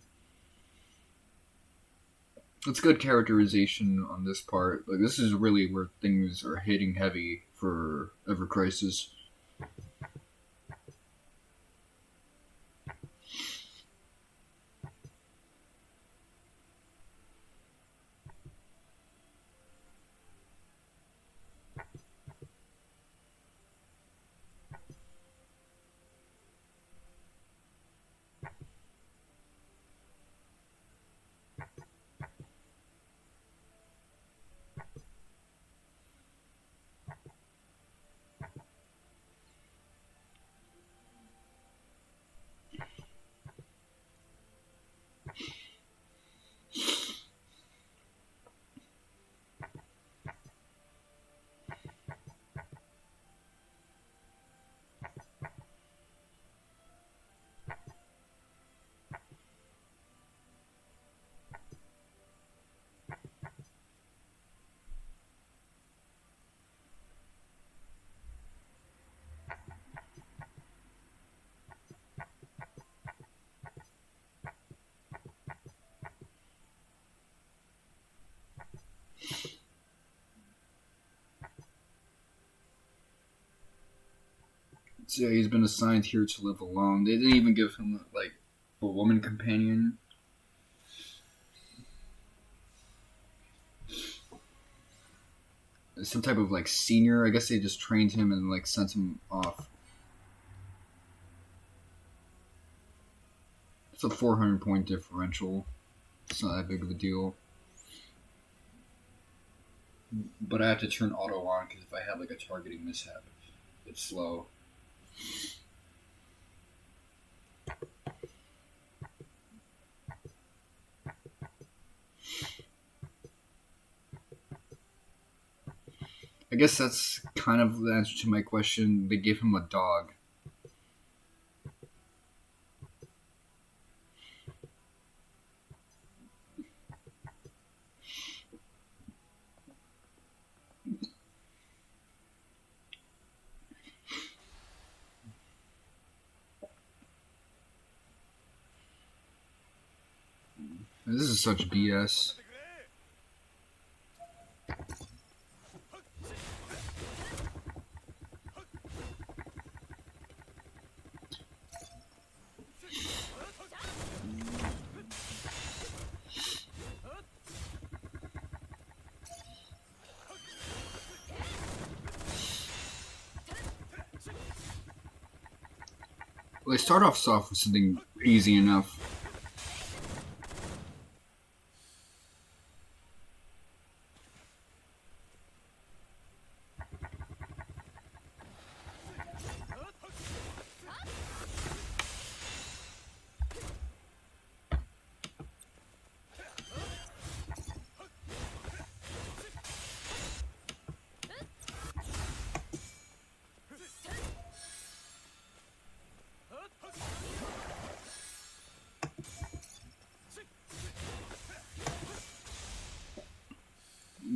It's good characterization on this part. Like this is really where things are hitting heavy for Ever Crisis. So yeah, he's been assigned here to live alone. They didn't even give him like a woman companion. Some type of like senior. I guess they just trained him and like sent him off. It's a 400-point differential. It's not that big of a deal. But I have to turn auto on because if I have like a targeting mishap, it's slow. I guess that's kind of the answer to my question. They gave him a dog. This is such BS. Well, they start off soft with something easy enough.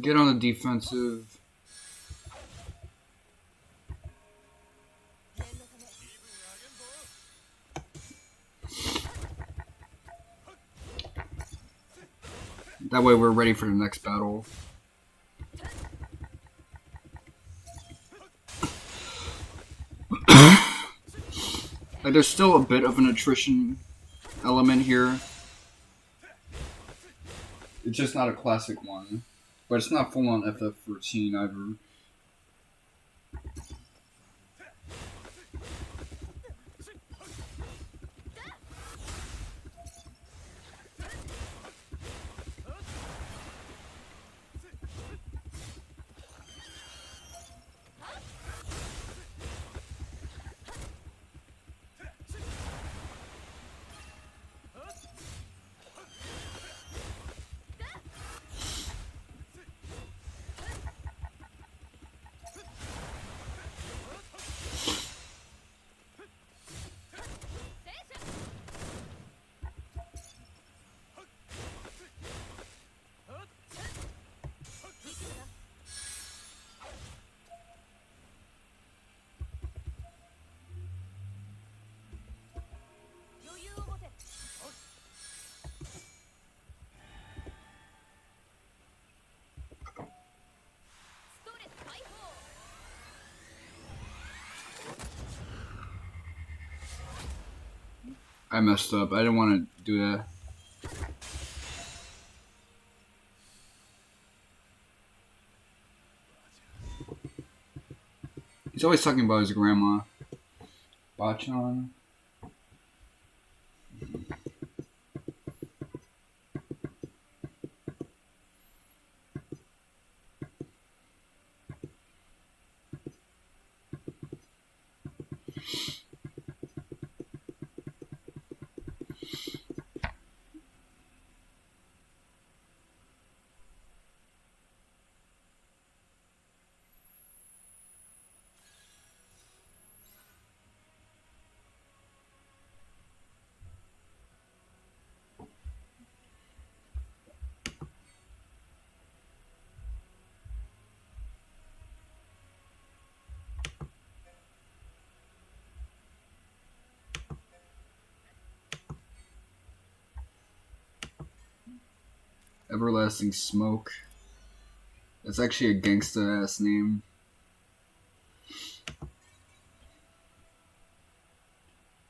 Get on the defensive. That way we're ready for the next battle. Like there's still a bit of an attrition element here. It's just not a classic one. But it's not full on FF14 either. I messed up. I didn't want to do that. He's always talking about his grandma. Bachan. Everlasting Smoke. That's actually a gangsta ass name.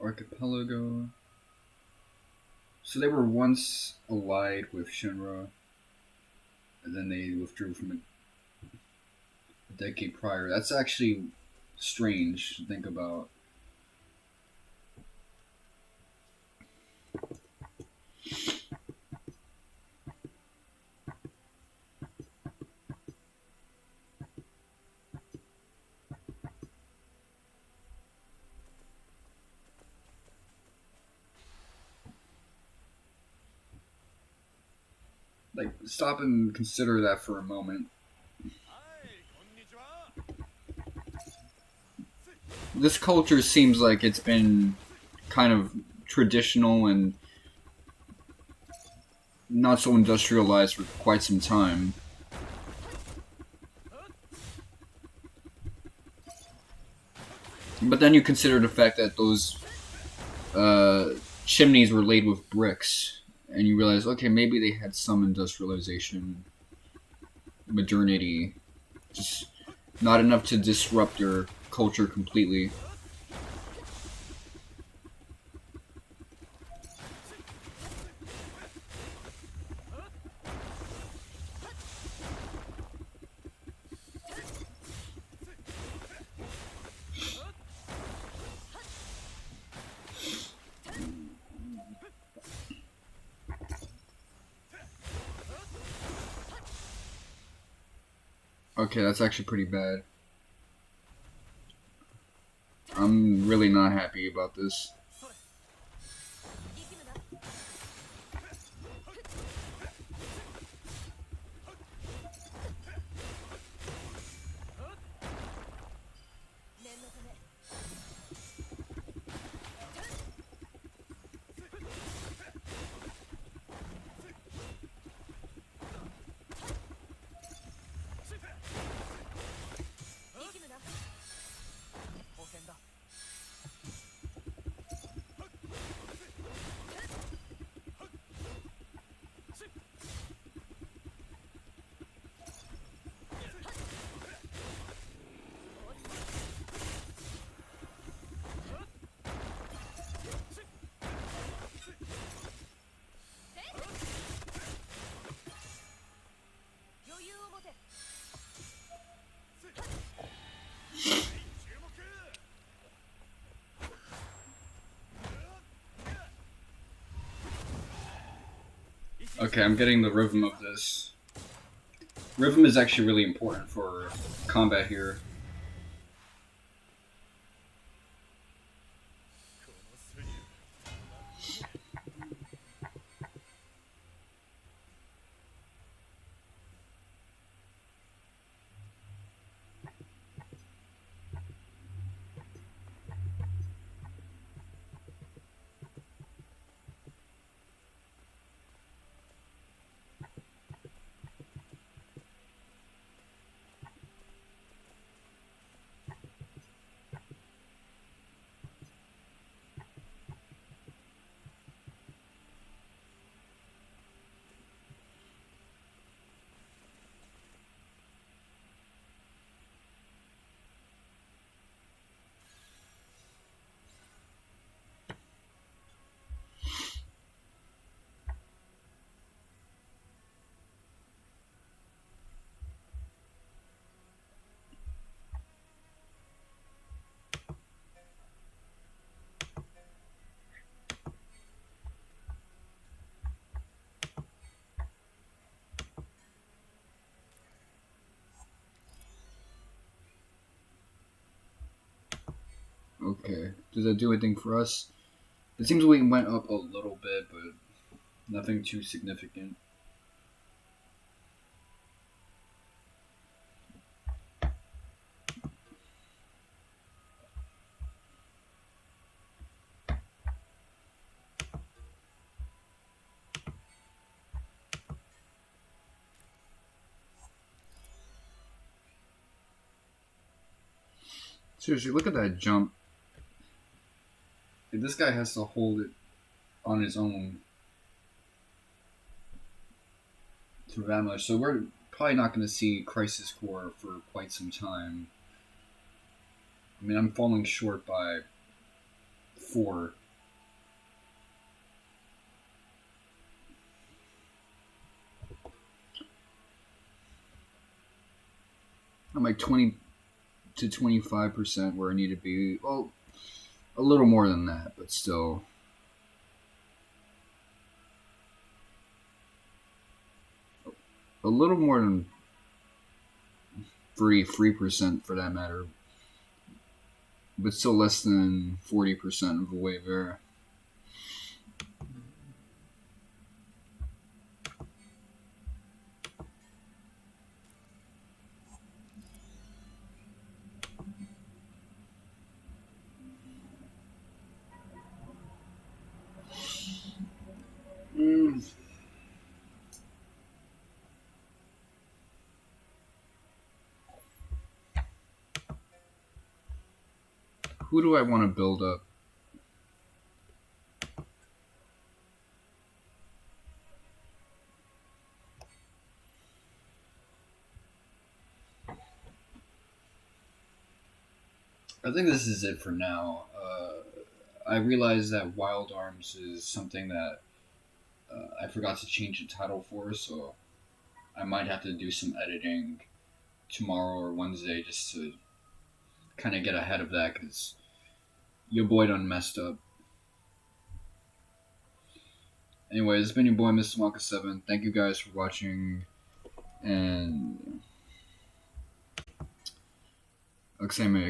Archipelago. So they were once allied with Shinra, and then they withdrew from it a decade prior. That's actually strange to think about. Like, stop and consider that for a moment. This culture seems like it's been kind of traditional and not so industrialized for quite some time. But then you consider the fact that those chimneys were laid with bricks, and you realize, okay, maybe they had some industrialization, modernity, just not enough to disrupt their culture completely. Okay, that's actually pretty bad. I'm really not happy about this. Okay, I'm getting the rhythm of this. Rhythm is actually really important for combat here. Okay. Does that do anything for us? It seems we went up a little bit, but nothing too significant. Seriously, look at that jump. If this guy has to hold it on his own for that much, so we're probably not going to see Crisis Core for quite some time. I mean, I'm falling short by 4. I'm like 20 to 25% where I need to be. Well, a little more than that, but still. A little more than 3% for that matter, but still less than 40% of the way there. Mm. Who do I want to build up? I think this is it for now. I realize that Wild Arms is something that I forgot to change the title for, so I might have to do some editing tomorrow or Wednesday just to kind of get ahead of that because your boy done messed up. Anyway, it's been your boy, Mr. Wonka 7. Thank you guys for watching, and Aksame